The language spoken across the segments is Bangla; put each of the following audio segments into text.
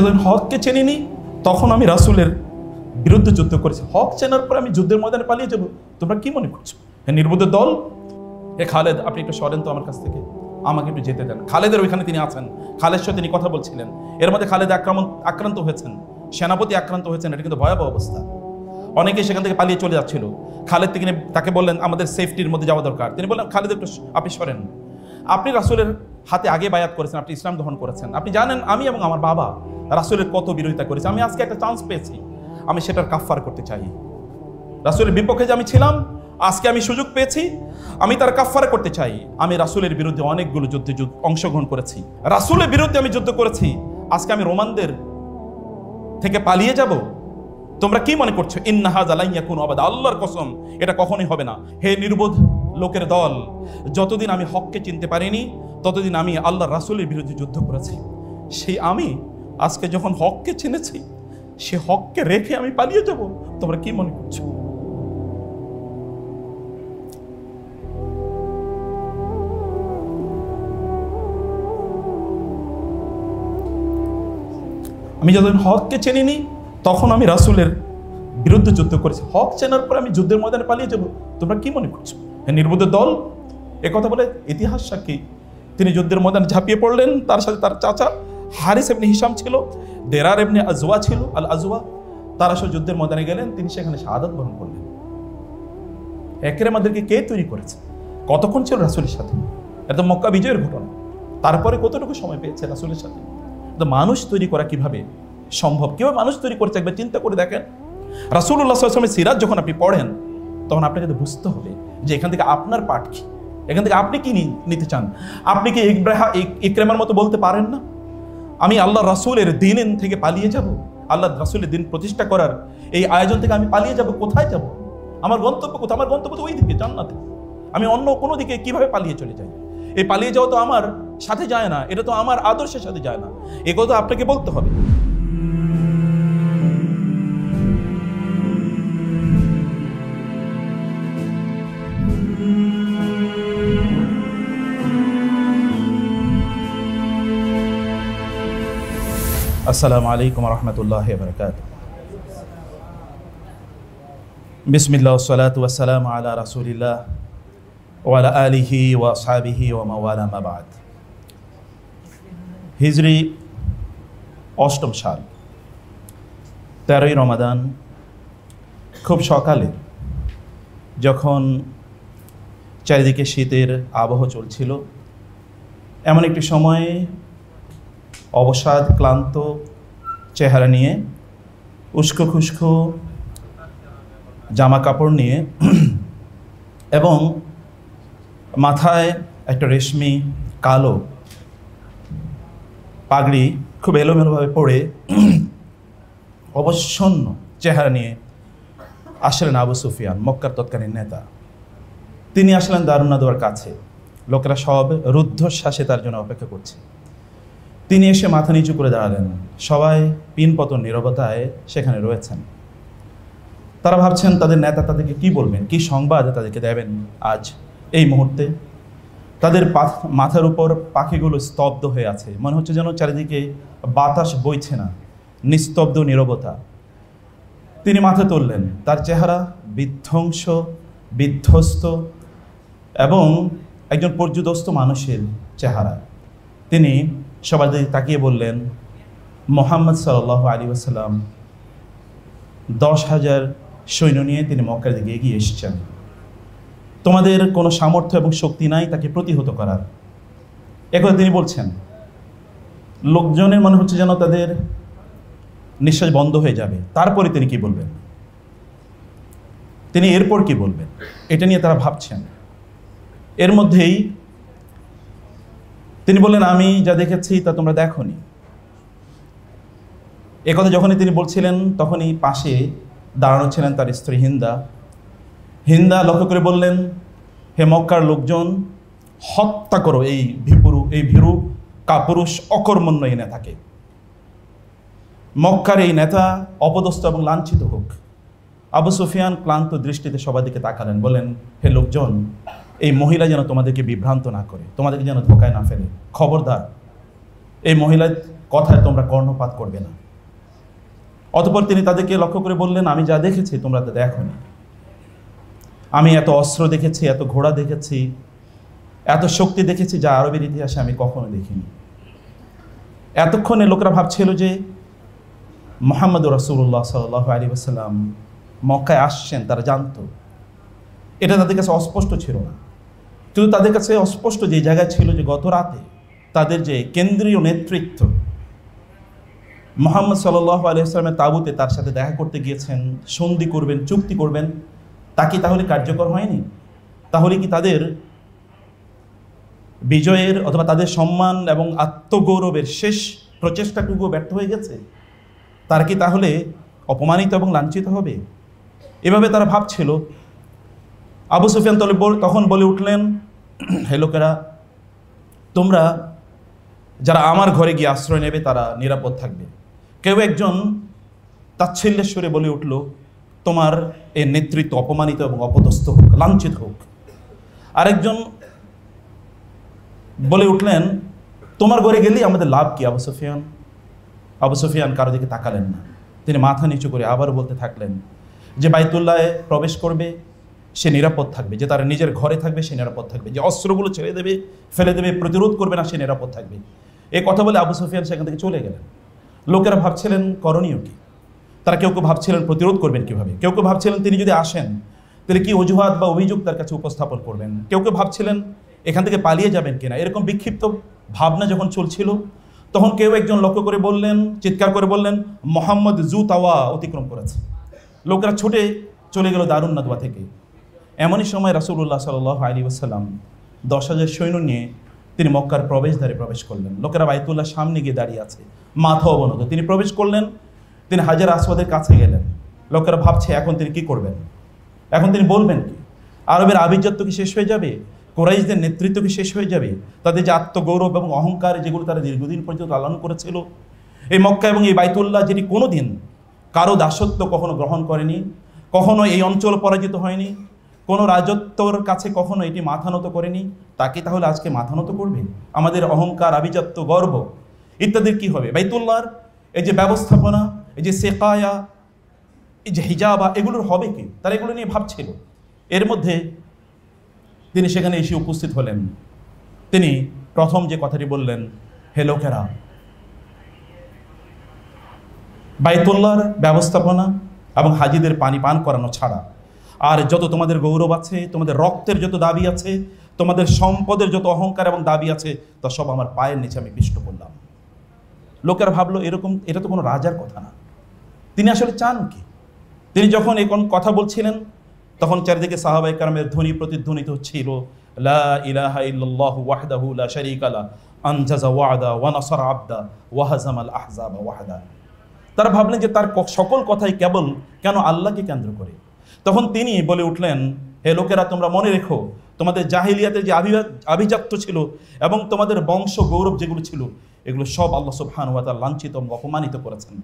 যখন হককে চিনিনি তখন আমি রাসূলের বিরুদ্ধে যুদ্ধ করেছি। হক চেনার পর আমি যুদ্ধের ময়দানে পালিয়ে যাব, তোমরা কি মনে করছো? নির্বোধের দল। খালেদ, আপনি একটু সরেন তো আমার কাছ থেকে, আমাকে একটু যেতে দেন। খালেদের ওইখানে তিনি আছেন, খালেদের সাথে তিনি কথা বলছিলেন। এর মধ্যে খালেদ আক্রান্ত হয়েছেন, সেনাপতি আক্রান্ত হয়েছেন। এটা কিন্তু ভয়াবহ অবস্থা। অনেকেই সেখান থেকে পালিয়ে চলে যাচ্ছিল। খালেদ তাকে বললেন আমাদের সেফটির মধ্যে যাওয়া দরকার। তিনি বললেন খালেদ একটু আপনি সরেন, আপনি রাসূলের হাতে আগে বায়াত করেছেন, আপনি ইসলাম গ্রহণ করেছেন, আপনি জানেন আমি এবং আমার বাবা রাসূলের কত বিরোধিতা করেছি। আমি আজকে একটা চান্স পেয়েছি, আমি সেটার কাফফার করতে চাই। রাসূলের বিপক্ষে যে আমি ছিলাম, আজকে আমি সুযোগ পেয়েছি, আমি তার কাফফারা করতে চাই। আমি রাসূলের বিরুদ্ধে অনেকগুলো যুদ্ধে অংশগ্রহণ করেছি, রাসূলের বিরুদ্ধে আমি যুদ্ধ করেছি। আজকে আমি রোমানদের থেকে পালিয়ে যাব? তোমরা কি মনে করছো? ইন্না হাযা লা ইয়াকুনু আবাদা, আল্লাহর কসম এটা কখনোই হবে না। হে নির্বোধ লোকের দল, যতদিন আমি হককে চিনতে পারিনি ততদিন আমি আল্লাহর রাসূলের বিরুদ্ধে যুদ্ধ করেছি। সেই আমি আজকে যখন হককে চিনেছি, সে হককে রেখে আমি পালিয়ে যাব? তোমরা কি মনে করছো? আমি যখন হককে চিনিনি তখন আমি রাসূলের বিরুদ্ধে যুদ্ধ করেছি। হক চেনার পর আমি যুদ্ধের ময়দানে পালিয়ে যাব, তোমরা কি মনে করছো? নির্বোধের দল। একথা বলে ইতিহাস সাক্ষী তিনি যুদ্ধের ময়দানে ঝাঁপিয়ে পড়লেন। তার সাথে তার চাচা হারিস ইবনে হিশাম ছিল, দেরার ইবনে আজওয়া ছিল, আল আজওয়া। তারা সব যুদ্ধের ময়দানে গেলেন, তিনি সেখানে শাহাদাত বরণ করলেন। ইকরামাদেরকে কে তৈরি করেছে? কতক্ষণ ছিল রাসূলের সাথে? এটা মক্কা বিজয়ের ঘটনা। তারপরে কতটুকু সময় পেয়েছে রাসূলের সাথে? মানুষ তৈরি করা কিভাবে সম্ভব? কিভাবে মানুষ তৈরি করছে একবার চিন্তা করে দেখেন। রাসূলুল্লাহ সাল্লাল্লাহু আলাইহি ওয়াসাল্লামের সিরাত যখন আপনি পড়েন, তখন আপনাকে তো বুঝতে হবে যে এখান থেকে আপনার পাঠ কি, এখান থেকে আপনি কি নিতে চান। আপনি কি ইকরামার মতো বলতে পারেন না আমি আল্লাহ রাসূলের দিন থেকে পালিয়ে যাব? আল্লাহ রাসূলের দিন প্রতিষ্ঠা করার এই আয়োজন থেকে আমি পালিয়ে যাব? কোথায় যাব? আমার গন্তব্য কোথায়? আমার গন্তব্য তো ওই দিকে, জান্নাতে। আমি অন্য কোনো দিকে কিভাবে পালিয়ে চলে যাই? এই পালিয়ে যাওয়া তো আমার সাথে যায় না, এটা তো আমার আদর্শের সাথে যায় না। এ কথা আপনাকে বলতে হবে। আসসালামু আলাইকুম ওয়া রাহমাতুল্লাহি ওয়া বারাকাতুহু। বিসমিল্লাহ ওয়া সলাতু ওয়া সালামু আলা রাসূলিল্লাহ ওয়া আলা আলিহি ওয়া আসহাবিহি ওয়া মাওয়ালা মা বাদ। হিজরি ৮ম সাল, 13ই রমাদান, খুব সকালে যখন চারিদিকে শীতের আবহ চলছিল, এমন একটি সময়ে অবসাদ ক্লান্ত চেহারা নিয়ে, উস্কো খুস্কো জামা কাপড় নিয়ে এবং মাথায় একটা রেশমি কালো পাগড়ি খুব এলোমেলোভাবে পড়ে অবসন্ন চেহারা নিয়ে আসলেন আবু সুফিয়ান, মক্কার তৎকালীন নেতা। তিনি আসলেন দারুন নাদওয়ার কাছে। লোকেরা সব রুদ্ধশ্বাসে তার জন্য অপেক্ষা করছে। তিনি এসে মাথা নিচু করে দাঁড়ালেন। সবাই পিনপতন নীরবতায় সেখানে রয়েছেন। তারা ভাবছেন তাদের নেতা তাদেরকে কি বলবেন, কি সংবাদ তাদেরকে দেবেন আজ এই মুহূর্তে। তাদের মাথার উপর পাখিগুলো স্তব্ধ হয়ে আছে, মনে হচ্ছে যেন চারিদিকে বাতাস বইছে না, নিস্তব্ধ নীরবতা। তিনি মাথা তুললেন, তার চেহারা বিধ্বংস, বিধ্বস্ত এবং একজন পর্যুদস্ত মানুষের চেহারা। তিনি সবাই তাকিয়ে বললেন, মুহাম্মদ সাল্লাল্লাহু আলাইহি ওয়াসাল্লাম 10,000 সৈন্য নিয়ে তিনি মক্কার দিকে এগিয়ে এসেছেন। তোমাদের কোনো সামর্থ্য এবং শক্তি নাই তাকে প্রতিহত করার। একথা তিনি বলছেন। লোকজনের মনে হচ্ছে যেন তাদের নিঃশ্বাস বন্ধ হয়ে যাবে। তারপরে তিনি কি বলবেন, তিনি এরপর কি বলবেন, এটা নিয়ে তারা ভাবছেন। এর মধ্যেই তিনি বললেন, আমি যা দেখেছি তা তোমরা দেখোনি। একথা যখনই তিনি বলছিলেন, তখনই পাশে দাঁড়ানো ছিলেন তার স্ত্রী হিন্দা। হিন্দা লক্ষ্য করে বললেন, হে মক্কার লোকজন, হত্যা করো এই ভীরু কাপুরুষ অকর্মণ্য এই নেতাকে। মক্কার এই নেতা অপদস্থ এবং লাঞ্ছিত হোক। আবু সুফিয়ান ক্লান্ত দৃষ্টিতে সবার দিকে তাকালেন, বলেন, হে লোকজন, এই মহিলা যেন তোমাদেরকে বিভ্রান্ত না করে, তোমাদেরকে যেন ধোকায় না ফেলে। খবরদার, এই মহিলা কথায় তোমরা কর্ণপাত করবে না। অতঃপর তিনি তাদেরকে লক্ষ্য করে বললেন, আমি যা দেখেছি তোমরা তা দেখোনি। আমি এত অস্ত্র দেখেছি, এত ঘোড়া দেখেছি, এত শক্তি দেখেছি যা আরবের ইতিহাসে আমি কখনো দেখিনি। এতক্ষণে লোকেরা ভাবছিল যে মুহাম্মদ রাসূলুল্লাহ সাল্লাল্লাহু আলাইহি ওয়াসাল্লাম মক্কায় আসছেন, তারা জানতো। এটা তাদের কাছে অস্পষ্ট ছিল না, কিন্তু তাদের কাছে অস্পষ্ট যে জায়গায় ছিল যে গত রাতে তাদের যে কেন্দ্রীয় নেতৃত্ব মুহাম্মদ সাল্লাল্লাহু আলাইহি ওয়াসাল্লামের তাঁবুতে তার সাথে দেখা করতে গিয়েছেন, সন্ধি করবেন, চুক্তি করবেন, তা কি তাহলে কার্যকর হয়নি? তাহলে কি তাদের বিজয়ের অথবা তাদের সম্মান এবং আত্মগৌরবের শেষ প্রচেষ্টাটুকু ব্যর্থ হয়ে গেছে? তারা কি তাহলে অপমানিত এবং লাঞ্ছিত হবে? এভাবে তারা ভাবছিল। আবু সুফিয়ান তখন বলে উঠলেন, হে লোকেরা, তোমরা যারা আমার ঘরে গিয়ে আশ্রয় নেবে তারা নিরাপদ থাকবে। কেউ একজন তাচ্ছিল্যের সুরে বলে উঠল, তোমার এই নেতৃত্ব অপমানিত এবং অপদস্থ হোক, লাঞ্ছিত হোক। আরেকজন বলে উঠলেন, তোমার ঘরে গেলেই আমাদের লাভ কি আবু সুফিয়ান? আবু সুফিয়ান কারো দিকে তাকালেন না, তিনি মাথা নিচু করে আবার বলতে থাকলেন যে বাইতুল্লাহে প্রবেশ করবে সে নিরাপদ থাকবে, যে তার নিজের ঘরে থাকবে সে নিরাপদ থাকবে, যে অস্ত্রগুলো ছেড়ে দেবে, ফেলে দেবে, প্রতিরোধ করবে না সে নিরাপদ থাকবে। এই কথা বলে আবু সুফিয়ান সেখান থেকে চলে গেলেন। লোকেরা ভাবছিলেন করণীয় কি? তারা কেউ কেউ ভাবছিলেন প্রতিরোধ করবেন কিভাবে, কেউ কেউ ভাবছিলেন তিনি যদি আসেন তাহলে কি অজুহাত বা অভিযোগ তার কাছে উপস্থাপন করবেন, কেউ কেউ ভাবছিলেন এখান থেকে পালিয়ে যাবেন কিনা। এরকম বিক্ষিপ্ত ভাবনা যখন চলছিল তখন কেউ একজন লক্ষ্য করে বললেন, চিৎকার করে বললেন, মুহাম্মদ জু তাওয়া অতিক্রম করেছে। লোকেরা ছুটে চলে গেল দারুন নাদওয়া থেকে। এমনই সময় রাসূলুল্লাহ সাল্লাল্লাহু আলাইহি ওয়াসাল্লাম 10,000 সৈন্য নিয়ে তিনি মক্কার প্রবেশদ্বারে প্রবেশ করলেন। লোকেরা বাইতুল্লাহর সামনে গিয়ে দাঁড়িয়ে আছে, মাথা অবনত। তিনি প্রবেশ করলেন, তিনি হাজার আসওয়াদের কাছে গেলেন। লোকেরা ভাবছে এখন তিনি কি করবেন, এখন তিনি বলবেন কি? আরবের আভিজাত্য কি শেষ হয়ে যাবে? কুরাইশদের নেতৃত্ব কি শেষ হয়ে যাবে? তাদের যে আত্মগৌরব এবং অহংকার যেগুলো তারা দীর্ঘদিন পর্যন্ত লালন করেছিল, এই মক্কা এবং এই বাইতুল্লাহ যেটি কোনো দিন কারো দাসত্ব কখনো গ্রহণ করেনি, কখনো এই অঞ্চল পরাজিত হয়নি, কোনো রাজত্বর কাছে কখনো এটি মাথা নত করেনি, তাকে তাহলে আজকে মাথা নত করবে? আমাদের অহংকার, আভিজাত্য, গর্ব ইত্যাদির কি হবে? বাইতুল্লাহর এই যে ব্যবস্থাপনা, এই যে সেকায়া, এই যে হিজাবা, এগুলোর হবে কি? তারা এগুলো নিয়ে ভাবছিল। এর মধ্যে তিনি সেখানে এসে উপস্থিত হলেন। তিনি প্রথম যে কথাটি বললেন, হে লোকেরা, বাইতুল্লাহর ব্যবস্থাপনা এবং হাজিদের পানি পান করানো ছাড়া আর যত তোমাদের গৌরব আছে, তোমাদের রক্তের যত দাবি আছে, তোমাদের সম্পদের যত অহংকার এবং দাবি আছে, তা সব আমার পায়ের নিচে আমি পিষ্ট করলাম। লোকেরা ভাবলো এটা তো কোনো রাজার কথা না। তিনি আসলে চান কি? তিনি যখন এই কথা বলছিলেন তখন চারিদিকে সাহাবায়ে কেরামের ধ্বনি প্রতিধ্বনিত হচ্ছিল, লা ইলাহা ইল্লাল্লাহু ওয়াহদাহু লা শারীকা লা আনজাযা ওয়া'দা ওয়া নাসারা আবদা ওয়া হাযামাল আহজাবা ওয়াহদা। তারা ভাবলেন যে তার সকল কথাই কেবল কেন আল্লাহকে কেন্দ্র করে। তখন তিনি বলে উঠলেন, হে লোকেরা, তোমরা মনে রেখো, তোমাদের জাহিলিয়াতের যে আভিজাত্য ছিল এবং তোমাদের বংশ গৌরব যেগুলো ছিল, এগুলো সব আল্লাহ সুবহানাহু ওয়া তাআলা লাঞ্ছিত এবং অপমানিত করেছেন।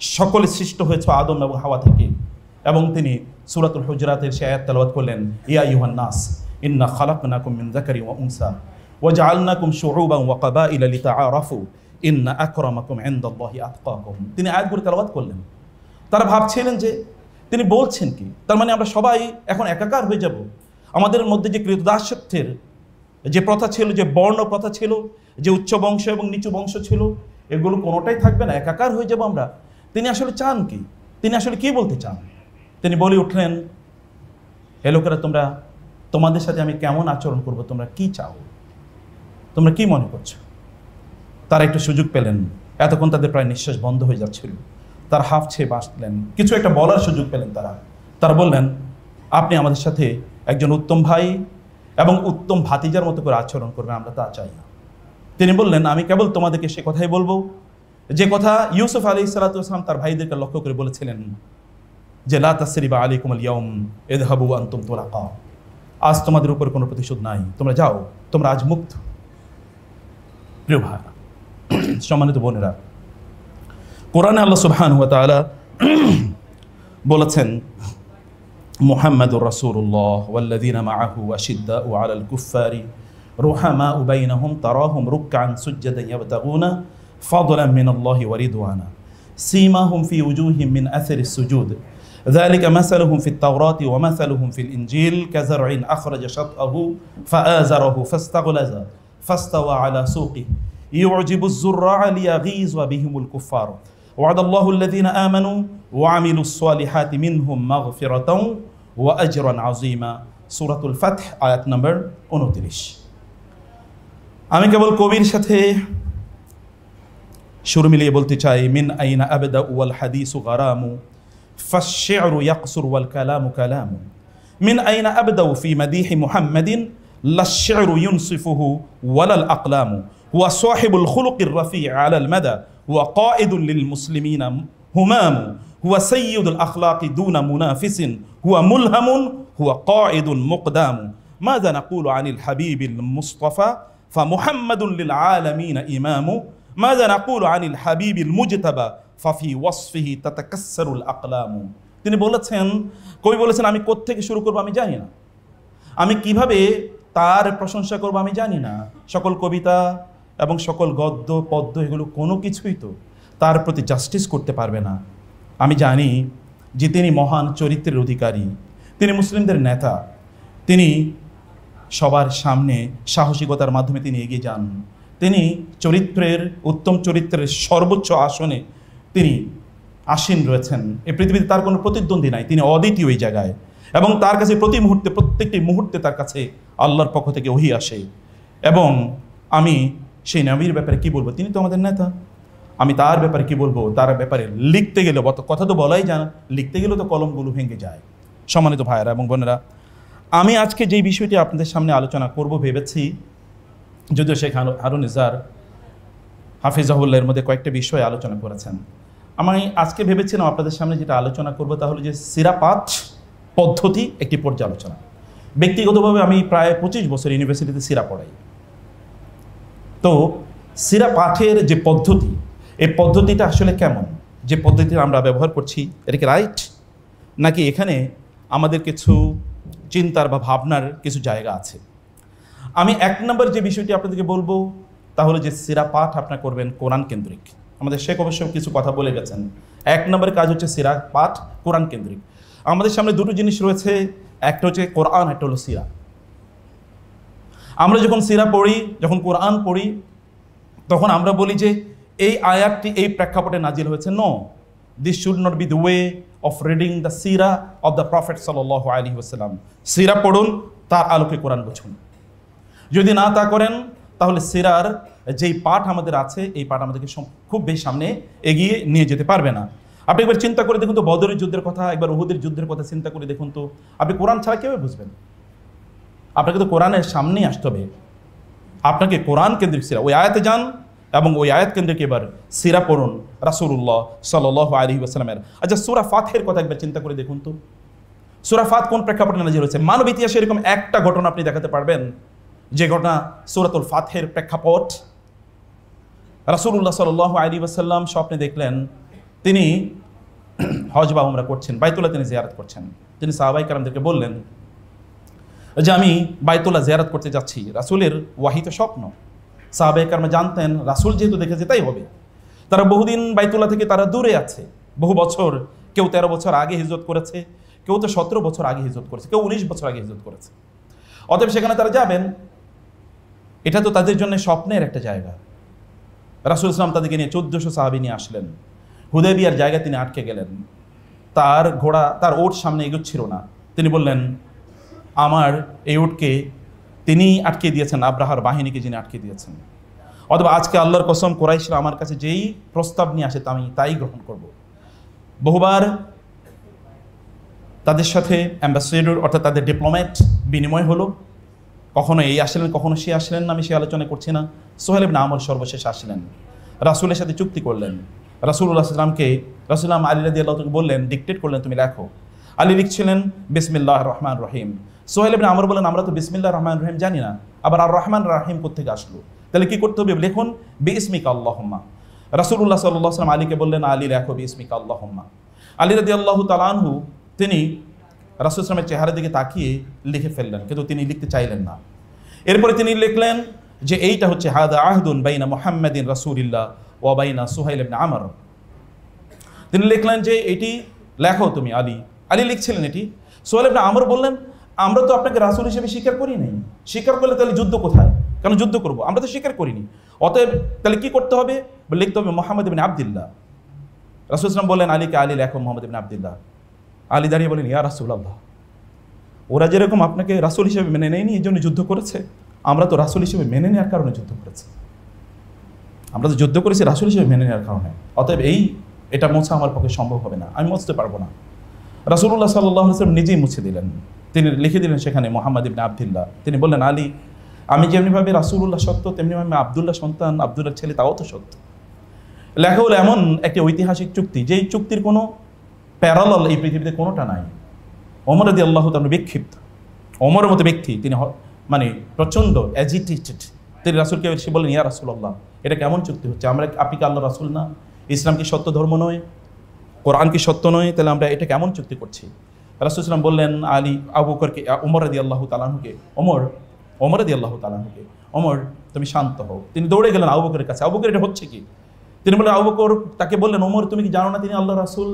সকলে সৃষ্ট হয়েছে আদম এবং হাওয়া থেকে। এবং তিনি সূরাতুল হুজরাতের সে আয়াত তেলাওয়াত করলেন, ইয়া আইয়ুহান নাস ইন্না খালাকনাকুম মিন যাকারিন ওয়া উনসা ওয়া জাআলনাকুম শুউবান ওয়া ক্বাবাইলা লিতাআরাফু ইন্না আকরামাকুম ইনদাল্লাহি আতকাকুম। তিনি আয়াতগুলো তেলাওয়াত করলেন। তারা ভাবছিলেন যে তিনি বলছেন কি? তার মানে আমরা সবাই এখন একাকার হয়ে যাব। আমাদের মধ্যে যে কৃতদাসত্বের যে প্রথা ছিল, যে বর্ণ প্রথা ছিল, যে উচ্চ বংশ এবং নিচু বংশ ছিল, এগুলো কোনোটাই থাকবে না, একাকার হয়ে যাব আমরা। তিনি আসলে চান কি? তিনি আসলে কি বলতে চান? তিনি বলে উঠলেন, হে লোকেরা, তোমাদের সাথে আমি কেমন আচরণ করব? তোমরা কি চাও? তোমরা কি মনে করছো? তারা একটু সুযোগ পেলেন। এতক্ষণ তাদের প্রায় নিঃশ্বাস বন্ধ হয়ে যাচ্ছিল। তারা হাফ ছেয়ে বাঁচলেন, কিছু একটা বলার সুযোগ পেলেন। তারা বললেন, আপনি আমাদের সাথে একজন উত্তম ভাই এবং উত্তম ভাতিজার মতো করে আচরণ করবেন, আমরা তা চাই না। তিনি বললেন, আমি কেবল তোমাদেরকে সে কথাই বলবো যে কথা ইউসুফ আলাইহিস সালাতু ওয়াস সালাম তার ভাইদেরকে লক্ষ্য করে বলেছিলেন, যে লা তাসরিবা আলাইকুমুল ইয়াউম ইযহাবু আনতুম তুলাকা। আজ তোমাদের উপর কোনো প্রতিশোধ নাই, তোমরা যাও, তোমরা আজ মুক্ত। প্রিয় ভাই, সম্মানিত বোনেরা, কোরআনে আল্লাহ সুবহানাহু ওয়া তাআলা বলেছেন, মুহাম্মাদুর রাসূলুল্লাহ ওয়াল্লাযীনা মাআহু আশিদ্দাউ আলাল কুফফারি রুহামাউ বাইনাহুম তারাহুম রুকআন সুজদান ইয়াবতাগুনা ফাদলান মিনাল্লাহি ওয়া রিদওয়ানা সীমাহুম ফি উজুহিহিম মিন আসারিস সুজুদ ذلك مثلهم في التوراة ومثلهم في الإنجيل كزرع أخرج شطأه فآزره فاستغلظ فاستوى على سوقه يعجب الزراع ليغيظ بهم الكفار وعد الله الذين آمنوا وعملوا الصالحات منهم مغفرة وأجرا عظيما سورة الفتح آيات نمبر 29 আমি কেবল কবির সাথে সুর মিলিয়ে বলতে চাই মিন আইনা আবদা ওয়াল হাদিসু গারামু فالشعر يقصر والكلام كلام من أين أبدأ في مديح محمد لا الشعر ينصفه ولا الأقلام هو صاحب الخلق الرفيع على المدى هو قائد للمسلمين همام هو سيد الأخلاق دون منافس هو ملهم هو قائد مقدام ماذا نقول عن الحبيب المصطفى فمحمد للعالمين إمام ماذا نقول عن الحبيب المجتبى ফাফি ওয়াসফিহি তাতাকাসসারুল আকলামু তিনি বলেছেন, কবি বলেছেন, আমি কোত্থেকে শুরু করব আমি জানি না, আমি কিভাবে তার প্রশংসা করব আমি জানি না। সকল কবিতা এবং সকল গদ্য পদ্য এগুলো কোনো কিছুই তো তার প্রতি জাস্টিস করতে পারবে না। আমি জানি যে তিনি মহান চরিত্রের অধিকারী, তিনি মুসলিমদের নেতা, তিনি সবার সামনে সাহসিকতার মাধ্যমে তিনি এগিয়ে যান, তিনি চরিত্রের উত্তম চরিত্রের সর্বোচ্চ আসনে তিনি আসীন রয়েছেন। এই পৃথিবীতে তার কোনো প্রতিদ্বন্দ্বী নাই, তিনি অদ্বিতীয় এই জায়গায়, এবং তার কাছে প্রতি মুহূর্তে প্রত্যেকটি মুহূর্তে তার কাছে আল্লাহর পক্ষ থেকে ওহী আসে। এবং আমি সেই নবীর ব্যাপারে কি বলবো, তিনি তো আমাদের নেতা, আমি তার ব্যাপারে কি বলবো, তার ব্যাপারে লিখতে গেলে কথা তো বলাই যায় না, লিখতে গেলেও তো কলমগুলো ভেঙে যায়। সম্মানিত ভাইয়েরা এবং বোনেরা, আমি আজকে যেই বিষয়টি আপনাদের সামনে আলোচনা করব ভেবেছি, যদিও শেখ হারুন নিজার হাফিজাহুল্লাহর মধ্যে কয়েকটা বিষয় আলোচনা করেছেন, আমি আজকে ভেবেছিলাম আপনাদের সামনে যেটা আলোচনা করব তা হলো যে সিরা পাঠ পদ্ধতি একটি পর্যালোচনা। ব্যক্তিগতভাবে আমি প্রায় 25 বছর ইউনিভার্সিটিতে সিরা পড়াই। তো সিরা পাঠের যে পদ্ধতি, এই পদ্ধতিটা আসলে কেমন, যে পদ্ধতিটা আমরা ব্যবহার করছি এটা কি রাইট, নাকি এখানে আমাদের কিছু চিন্তার বা ভাবনার কিছু জায়গা আছে। আমি 1 নম্বর যে বিষয়টি আপনাদেরকে বলবো তাহলে যে সিরা পাঠ আপনারা করবেন কোরআন কেন্দ্রিক। আমাদের শেখ অবশ্য কিছু কথা বলে গেছেন। 1 নম্বরের কাজ হচ্ছে সিরা পাঠ কোরআন কেন্দ্রিক। আমাদের সামনে দুটো জিনিস রয়েছে, একটা হচ্ছে কোরআন, একটা হলো সিরা। আমরা যখন সিরা পড়ি, যখন কোরআন পড়ি, তখন আমরা বলি যে এই আয়াতটি এই প্রেক্ষাপটে নাজিল হয়েছে। No, this should not be the way of reading the সিরা অফ দ্য প্রফেট সাল্লাল্লাহু আলাইহি ওয়াসাল্লাম। সিরা পড়ুন, তার আলোকে কোরআন বুঝুন। যদি না তা করেন তাহলে সিরার যেই পাঠ আমাদের আছে এই পাঠ আমাদেরকে খুব বেশি সামনে এগিয়ে নিয়ে যেতে পারবে না। আপনি একবার চিন্তা করে দেখুন তো, বদরের যুদ্ধের কথা, একবার উহুদের যুদ্ধের কথা চিন্তা করে দেখুন তো, আপনি কোরআন ছাড়া কীভাবে বুঝবেন? আপনাকে তো কোরআনের সামনেই আসতে হবে, আপনাকে কোরআন কেন্দ্রিক সিরা, ওই আয়াতে যান এবং ওই আয়াত কেন্দ্রিক এবার সিরা পড়ুন রাসূলুল্লাহ সাল্লাল্লাহু আলাইহি ওয়াসাল্লামের। আচ্ছা, সূরা ফাতহের কথা একবার চিন্তা করে দেখুন তো, সূরা ফাত কোন প্রেক্ষাপটে নাজিল হয়েছে? মানব ইতিহাসে এরকম একটা ঘটনা আপনি দেখাতে পারবেন যে ঘটনা সূরাতুল ফাতহের প্রেক্ষাপট? রাসূলুল্লাহ সাল্লাল্লাহু আলাইহি ওয়াসাল্লাম স্বপ্নে দেখলেন তিনি হজ বা উমরা করছেন, বাইতুল্লাহ তিনি জিয়ারত করছেন। তিনি সাহাবায়ে কেরামদেরকে বললেন যে আমি বাইতুল্লাহ জিয়ারত করতে যাচ্ছি। রাসূলের ওয়াহি তো স্বপ্ন, সাহাবায়ে কেরাম জানতেন রাসূল যেহেতু দেখেছে তাই হবে। তারা বহুদিন বাইতুল্লাহ থেকে তারা দূরে আছে, বহু বছর, কেউ 13 বছর আগে হিজরত করেছে, কেউ তো 17 বছর আগে হিজরত করেছে, কেউ 19 বছর আগে হিজরত করেছে। অতএব সেখানে তারা যাবেন, এটা তো তাদের জন্য স্বপ্নের একটা জায়গা। রাসূল ইসলাম তাদেরকে নিয়ে 1400 সাহাবী নিয়ে আসলেন। হুদায়বিয়ার জায়গায় তিনি আটকে গেলেন, তার ঘোড়া, তার ওট সামনে এগোচ্ছিল না। তিনি বললেন আমার এই উটকে তিনি আটকে দিয়েছেন, আব্রাহার বাহিনীকে যিনি আটকে দিয়েছেন। অথবা আজকে আল্লাহর কসম, কুরাইশরা আমার কাছে যেই প্রস্তাব নিয়ে আসে আমি তাই গ্রহণ করব। বহুবার তাদের সাথে অ্যাম্বাসেডর অর্থাৎ তাদের ডিপ্লোম্যাট বিনিময় হলো, কখনো এই আসলেন কখনো সে আসলেন না, আমি সে আলোচনা করছি না। সোহেল ইবনে আমর সর্বশেষ আসলেন, রাসূলের সাথে চুক্তি করলেন। রাসূলুল্লাহ সাল্লাল্লাহু আলাইহি ওয়াসাল্লামকে রাসূল আলী রাদিয়াল্লাহু তাআলা বললেন, ডিকটেট করলেন তুমি লেখো। আলী লিখছিলেন বিসমিল্লাহির রহমানির রহিম। সোহেল ইবনে আমর বললেন আমরা তো বিসমিল্লাহির রহমানির রহিম জানি না, আবার আর রহমান রাহিম কোত্থেকে আসলো? তাহলে কি করতে হবে? লিখুন বিইসমিকা আল্লাহুম্মা। রাসূলুল্লাহ সাল্লাল্লাহু আলাইহি ওয়াসাল্লাম আলীকে বললেন আলী লেখো বিইসমিকা আল্লাহুম্মা। আলী রাদিয়াল্লাহু তাআলা আনহু তিনি রাসূল সাল্লাল্লাহু আলাইহি ওয়াসাল্লামের চেহারার দিকে তাকিয়ে লিখে ফেললেন, কিন্তু তিনি লিখতে চাইলেন না। এরপরে তিনি লিখলেন যে এইটা হচ্ছে হাদা আহদুন বাইনা মুহাম্মাদিন রাসূলিল্লাহ ওয়া বাইনা সুহাইল ইবনে আমর। তিনি লিখলেন যে এটি লেখো তুমি। আলী লিখছিলেন এটি। সুহাইল ইবনে আমর বললেন, আমরা তো আপনাকে রাসূল হিসেবে স্বীকার করি নাই, স্বীকার করলে তাহলে যুদ্ধ কোথায়, কেন যুদ্ধ করবো, আমরা তো স্বীকার করিনি, অতএব তাহলে কি করতে হবে, লিখতে হবে মুহাম্মদ ইবনে আব্দুল্লাহ। রাসূল সাল্লাল্লাহু আলাইহি ওয়াসাল্লাম বললেন, আলীকে আলী লেখো মুহাম্মদ ইবনে আব্দুল্লাহ। আলী দাঁড়িয়ে বলেন, ইয়া রাসূলুল্লাহ, ওরা যেরকম আপনাকে রাসূল হিসেবে মেনে নেয়নি এই জন্য যুদ্ধ করেছে, আমরা তো রাসূল হিসেবে মেনে নেওয়ার কারণে যুদ্ধ করেছি, আমরা তো যুদ্ধ করেছি রাসূল হিসেবে মেনে নেওয়ার কারণে, অতএব এটা মোছা আমার পক্ষে সম্ভব হবে না, আমি মুছতে পারবো না। রাসূলুল্লাহ সাল্লাল্লাহু আলাইহি ওয়াসাল্লাম নিজেই মুছে দিলেন, তিনি লিখে দিলেন সেখানে মুহাম্মদ ইবনে আব্দুল্লাহ। তিনি বললেন, আলী, আমি যেমনিভাবে রাসূলুল্লাহ সত্য তেমনিভাবে আব্দুল্লাহ সন্তান, আব্দুল্লাহর ছেলে, তাও তো সত্য। লেখা হলো এমন একটি ঐতিহাসিক চুক্তি, যেই চুক্তির কোনো প্যারালাল এই পৃথিবীতে কোনোটা নাই। ওমর রাদিয়াল্লাহু তাআলা বিক্ষিপ্ত, ওমরের মতো ব্যক্তি, তিনি মানে প্রচণ্ড অ্যাজিটেটেড। তিনি রাসূলকে এসে বললেন, ইয়া রাসূলুল্লাহ, এটা কেমন চুক্তি হচ্ছে, আপনি কি আল্লাহ রাসূল না, ইসলাম কি সত্য ধর্ম নয়, কোরআন কি সত্য নয়, তাহলে আমরা এটা কেমন চুক্তি করছি। রাসূল সাল্লাল্লাহু আলাইহি ওয়াসাল্লাম বললেন আলী আবু বকরকে, ওমর রাদিয়াল্লাহু তাআলা আনহুকে, ওমর রাদিয়াল্লাহু তাআলা আনহুকে, ওমর তুমি শান্ত হও। তিনি দৌড়ে গেলেন আবু বকরের কাছে, আবু বকর এটা হচ্ছে কি। তিনি বললেন, আবু বকর তাকে বললেন, ওমর তুমি কি জানো না তিনি আল্লাহ রাসূল,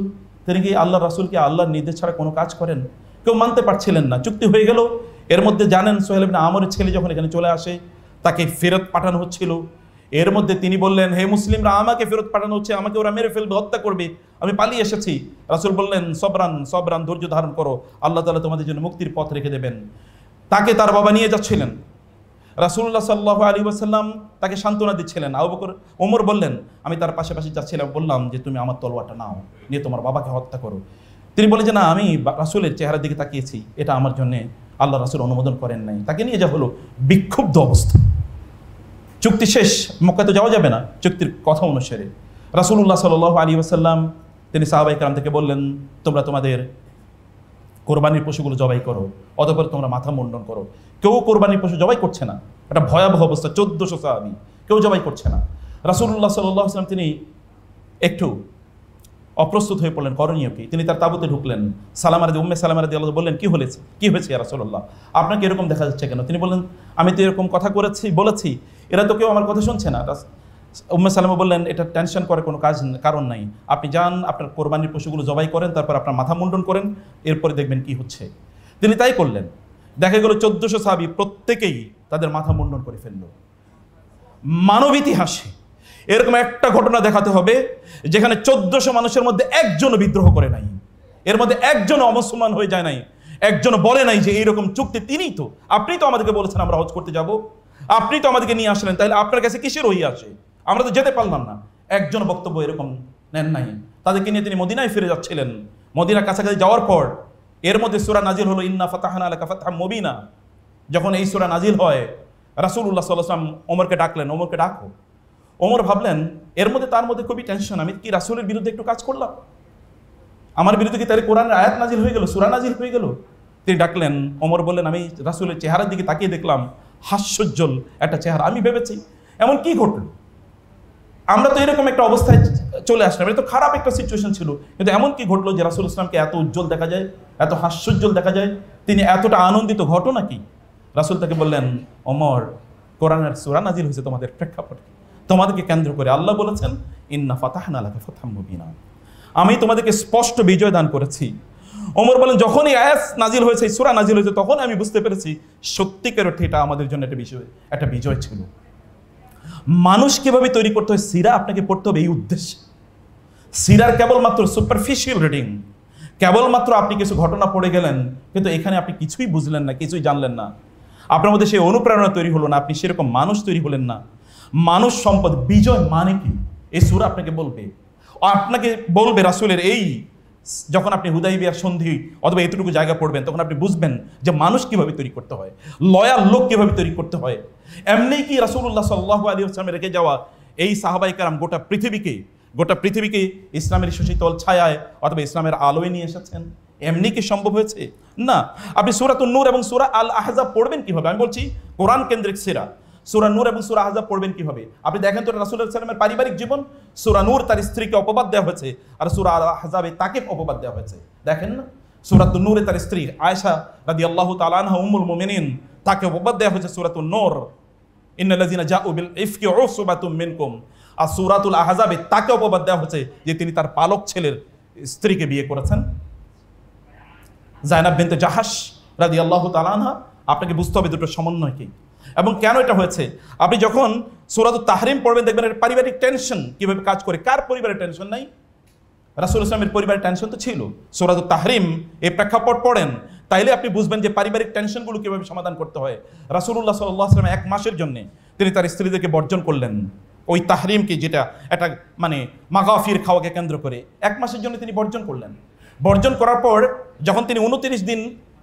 তিনি কি আল্লাহ রাসূলকে আল্লাহর নির্দেশ ছাড়া কোনো কাজ করেন। কেউ মানতে পারছিলেন না, চুক্তি হয়ে গেল। এর মধ্যে জানেন সোহেল ইবনে আমরের ছেলে যখন এখানে চলে আসে, তাকে ফেরত পাঠানো হচ্ছিল। এর মধ্যে তিনি বললেন, হে মুসলিমরা, আমাকে ফেরত পাঠানো হচ্ছে, আমাকে ওরা মেরে ফেলবে, হত্যা করবে, আমি পালিয়ে এসেছি। রাসূল বললেন, সবরান, ধৈর্য ধারণ করো, আল্লাহ তাআলা তোমাদের জন্য মুক্তির পথ রেখে দেবেন। তাকে তার বাবা নিয়ে যাচ্ছিলেন, রাসূলুল্লাহ সাল্লাল্লাহু আলাইহি ওয়াসাল্লাম তাকে সান্ত্বনা দিচ্ছিলেন। ওমর বললেন, আমি তার পাশাপাশি যাচ্ছিলাম, বললাম যে তুমি আমার তলোয়ারটা নাও, নিয়ে তোমার বাবাকে হত্যা করো। তিনি বলেন যে না, আমি রাসূলের চেহারার দিকে তাকিয়েছি, এটা আমার জন্য আল্লাহ রাসূল অনুমোদন করেন নাই। তাকে নিয়ে যা হলো বিক্ষুব্ধ অবস্থা। চুক্তি শেষ, মক্কায় তো যাওয়া যাবে না চুক্তির কথা অনুসারে। রাসূলুল্লাহ সাল্লাল্লাহু আলাইহি ওয়াসাল্লাম তিনি সাহাবায়ে কেরাম থেকে বললেন, তোমরা তোমাদের কোরবানির পশুগুলো জবাই করো, অতঃপর তোমরা মাথা মুন্ডন করো। কেউ কোরবানির পশু জবাই করছে না, একটা ভয়াবহ অবস্থা, 1400 সাহাবী কেউ জবাই করছে না। রাসূলুল্লাহ সাল্লাল্লাহু আলাইহি ওয়াসাল্লাম তিনি একটু অপ্রস্তুত হয়ে পড়লেন, করণীয় কি। তিনি তার তাঁবুতে ঢুকলেন। উম্মে সালামা রাদিয়াল্লাহু বললেন, কি হয়েছে ইয়া রাসূলুল্লাহ, আপনাকে এরকম দেখা যাচ্ছে কেন। তিনি বললেন, আমি তো এরকম কথা বলেছি, এরা তো কেউ আমার কথা শুনছে না। উম্মে সালামা বললেন, এটা টেনশন করে কোনো কারণ নাই, আপনি যান, আপনার কোরবানির পশুগুলো জবাই করেন, তারপর আপনার মাথা মুন্ডন করেন, এরপরে দেখবেন কি হচ্ছে। তিনি তাই করলেন। দেখা গেল 1400 সাহাবী প্রত্যেকেই তাদের মাথা মুন্ডন করে ফেলল। মানব ইতিহাসে এরকম একটা ঘটনা দেখাতে হবে যেখানে 1400 মানুষের মধ্যে একজনও বিদ্রোহ করে নাই, এর মধ্যে একজনও অমুসলমান হয়ে যায় নাই, একজনও বলে নাই যে এইরকম চুক্তি তিনিই তো, আপনি তো আমাদেরকে বলেছেন আমরা হজ করতে যাব, আপনি তো আমাদেরকে নিয়ে আসলেন, তাহলে আপনার কাছে কিসের ওহী আসে, আমরা তো যেতে পারলাম না। একজন বক্তব্য এরকম নেন নাই। তাদেরকে নিয়ে তিনি মদিনায় ফিরে যাচ্ছিলেন। মদিনার কাছাকাছি যাওয়ার পর এর মধ্যে সূরা নাজিল হলো, ইন্না ফাতাহনা লাকা ফাতহাম মুবিনা। যখন এই সূরা নাজিল হয়, রাসূলুল্লাহ সাল্লাল্লাহু আলাইহি ওয়াসাল্লাম ওমরকে ডাকলেন, ওমরকে ডাকো। ওমর ভাবলেন, এর মধ্যে তার মধ্যে খুবই টেনশন, আমি কি রাসূলের বিরুদ্ধে একটু কাজ করলাম, আমার বিরুদ্ধে কি তাহলে কোরআনের আয়াত নাজিল হয়ে গেল, সূরা নাজিল হয়ে গেল। তিনি ডাকলেন, ওমর বললেন, আমি রাসূলের চেহারার দিকে তাকিয়ে দেখলাম হাস্যোজ্জ্বল একটা চেহারা, আমি ভেবেছি এমন কি ঘটল, আমরা তো এরকম একটা অবস্থায় চলে আসলাম, এটা তো খারাপ একটা সিচুয়েশন ছিল, কিন্তু এমন কি ঘটলো যে রাসূল ইসলামকে এত উজ্জ্বল দেখা যায়, এত হাস্যোজ্জ্বল দেখা যায়, তিনি এতটা আনন্দিত, ঘটনা কি। রাসূল তাকে বললেন, ওমর, কোরআনের সূরা নাজিল হয়েছে তোমাদের প্রেক্ষাপটে, তোমাদেরকে কেন্দ্র করে আল্লাহ বলেছেন, ইন্না ফাতাহনা লাকা ফাতহাম মুবিনা, আমি তোমাদেরকে স্পষ্ট বিজয় দান করেছি। ওমর বলেন, যখনই আয়াত নাজিল হয়েছে, সূরা নাজিল হয়েছে, তখন আমি বুঝতে পেরেছি সত্যিকার অর্থে এটা আমাদের জন্য একটা বিজয় ছিল। মানুষ কিভাবে তৈরি করতে হয়, সিরা আপনাকে পড়তে হবে এই উদ্দেশ্যে। সিরার কেবলমাত্র সুপারফিশিয়াল রিডিং, কেবলমাত্র আপনি কিছু ঘটনা পড়ে গেলেন, কিন্তু এখানে আপনি কিছুই বুঝলেন না, কিছুই জানলেন না, আপনার মধ্যে সেই অনুপ্রেরণা তৈরি হলো না, আপনি সেরকম মানুষ তৈরি হলেন না। মানুষ সম্পদ, বিজয় মানে কি এই সূরা আপনাকে বলবে, আপনাকে বলবে রাসূলের এই, যখন আপনি হুদাইবিয়ার সন্ধি অথবা এতটুকু জায়গা পড়বেন, তখন আপনি বুঝবেন যে মানুষ কিভাবে তৈরি করতে হয়, লয়াল লোক কিভাবে তৈরি করতে হয়। এমনি কি রাসূলুল্লাহ সাল্লাল্লাহু আলাইহি ওয়াসাল্লাম রেখে যাওয়া এই সাহাবায়ে কেরাম গোটা পৃথিবীকে ইসলামের শীতল ছায়ায় অথবা ইসলামের আলোয় নিয়ে এসেছেন, এমনি কি সম্ভব হয়েছে? না। আপনি সূরাতুন নূর এবং সূরা আল আহজাব পড়বেন কিভাবে, আমি বলছি কোরআন কেন্দ্রিক সিরা, সূরা নূর এবং সূরা আহজাব পড়বেন কিভাবে। আপনি দেখেন তো রাসূলুল্লাহ সাল্লাল্লাহু আলাইহি ওয়াসাল্লামের পারিবারিক জীবন, সূরা নূর তার স্ত্রীকে অপবাদ দেওয়া হয়েছে, আর সূরা আল আহজাবে তাকে অপবাদ দেওয়া হয়েছে। দেখেন না, সূরাতুন নূরে তার স্ত্রী আয়েশা রাদিয়াল্লাহু তাআলা আনহা উম্মুল মুমিনিন, তাকে অপবাদ দেওয়া হয়েছে সূরাতুন নূর, ইন্নাল্লাযিনা জাউ বিল ইফকি উসবাতুম মিনকুম। আর সূরাতুল আহজাবে তাকে অপবাদ দেওয়া হচ্ছে যে তিনি তার পালক ছেলের স্ত্রীকে বিয়ে করেছেন, জায়নাব বিনতে জাহাশ রাদিয়াল্লাহু তাআলা আনহা। আপনাকে বুঝতে হবে দুটো সমন্বয় কি এবং কেন এটা হয়েছে। আপনি যখন সূরাতুত তাহরিম পড়বেন দেখবেন এর পারিবারিক টেনশন কিভাবে কাজ করে। কার পরিবারের টেনশন নাই? রাসূল ইসলামের পরিবারের টেনশন তো ছিল। সূরাতুত তাহরিম এই প্রেক্ষাপট পড়েন, তাইলে আপনি বুঝবেন যে পারিবারিক টেনশনগুলো কিভাবে সমাধান করতে হয়। রাসূলুল্লাহ সাল্লাল্লাহু আলাইহি ওয়াসাল্লাম 1 মাসের জন্য তিনি তার স্ত্রীদেরকে বর্জন করলেন, ওই তাহরিমকে, যেটা একটা মানে মাগাফির খাওয়াকে কেন্দ্র করে 1 মাসের জন্য তিনি বর্জন করলেন। বর্জন করার পর যখন তিনি 29 দিন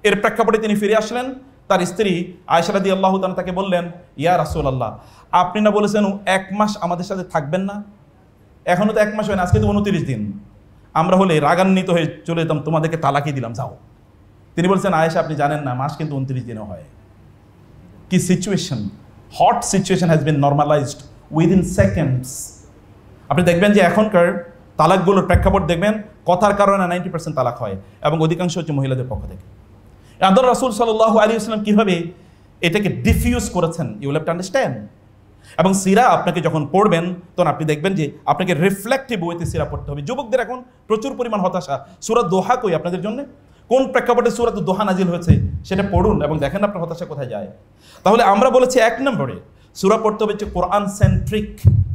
এর প্রেক্ষাপটে তিনি ফিরে আসলেন, তার স্ত্রী আয়েশা রাদিয়াল্লাহু তাআলা তাকে বললেন, ইয়া রাসূলুল্লাহ, আপনি না বলেছেন 1 মাস আমাদের সাথে থাকবেন না? এখনো তো 1 মাস হয় না, আজকে তো 29 দিন। আমরা হলে রাগান্বিত হয়ে চলে যেতাম, তোমাদেরকে তালাকই দিলাম, যাও। তিনি বলছেন, আয়েশা আপনি জানেন না, মাস কিন্তু 29 দিনও হয়। কি situation! Hot situation has been normalised within seconds. আপনি দেখবেন যে এখনকার তালাকগুলোর প্রেক্ষাপট দেখবেন কথার কারণে 90% তালাক হয় এবং অধিকাংশ হচ্ছে মহিলাদের পক্ষ থেকে। আদর রাসূল সাল্লাল্লাহু আলাইহি ওয়াসাল্লাম কিভাবে এটাকে ডিফিউজ করেছেন, you will have to understand. এবং সিরা আপনাকে যখন পড়বেন তখন আপনি দেখবেন যে আপনাকে রিফ্লেক্টিভ ওয়েতে সিরা পড়তে হবে। যুবকদের এখন প্রচুর পরিমাণ হতাশা, সূরা দোহা কই আপনাদের জন্য? কোন প্রেক্ষাপটে সূরা দোহা নাজিল হয়েছে সেটা পড়ুন এবং দেখেন আপনার হতাশা কোথায় যায়। তাহলে আমরা বলেছি 1 নম্বরে সূরা পড়তে হবে হচ্ছে কোরআন সেন্ট্রিক,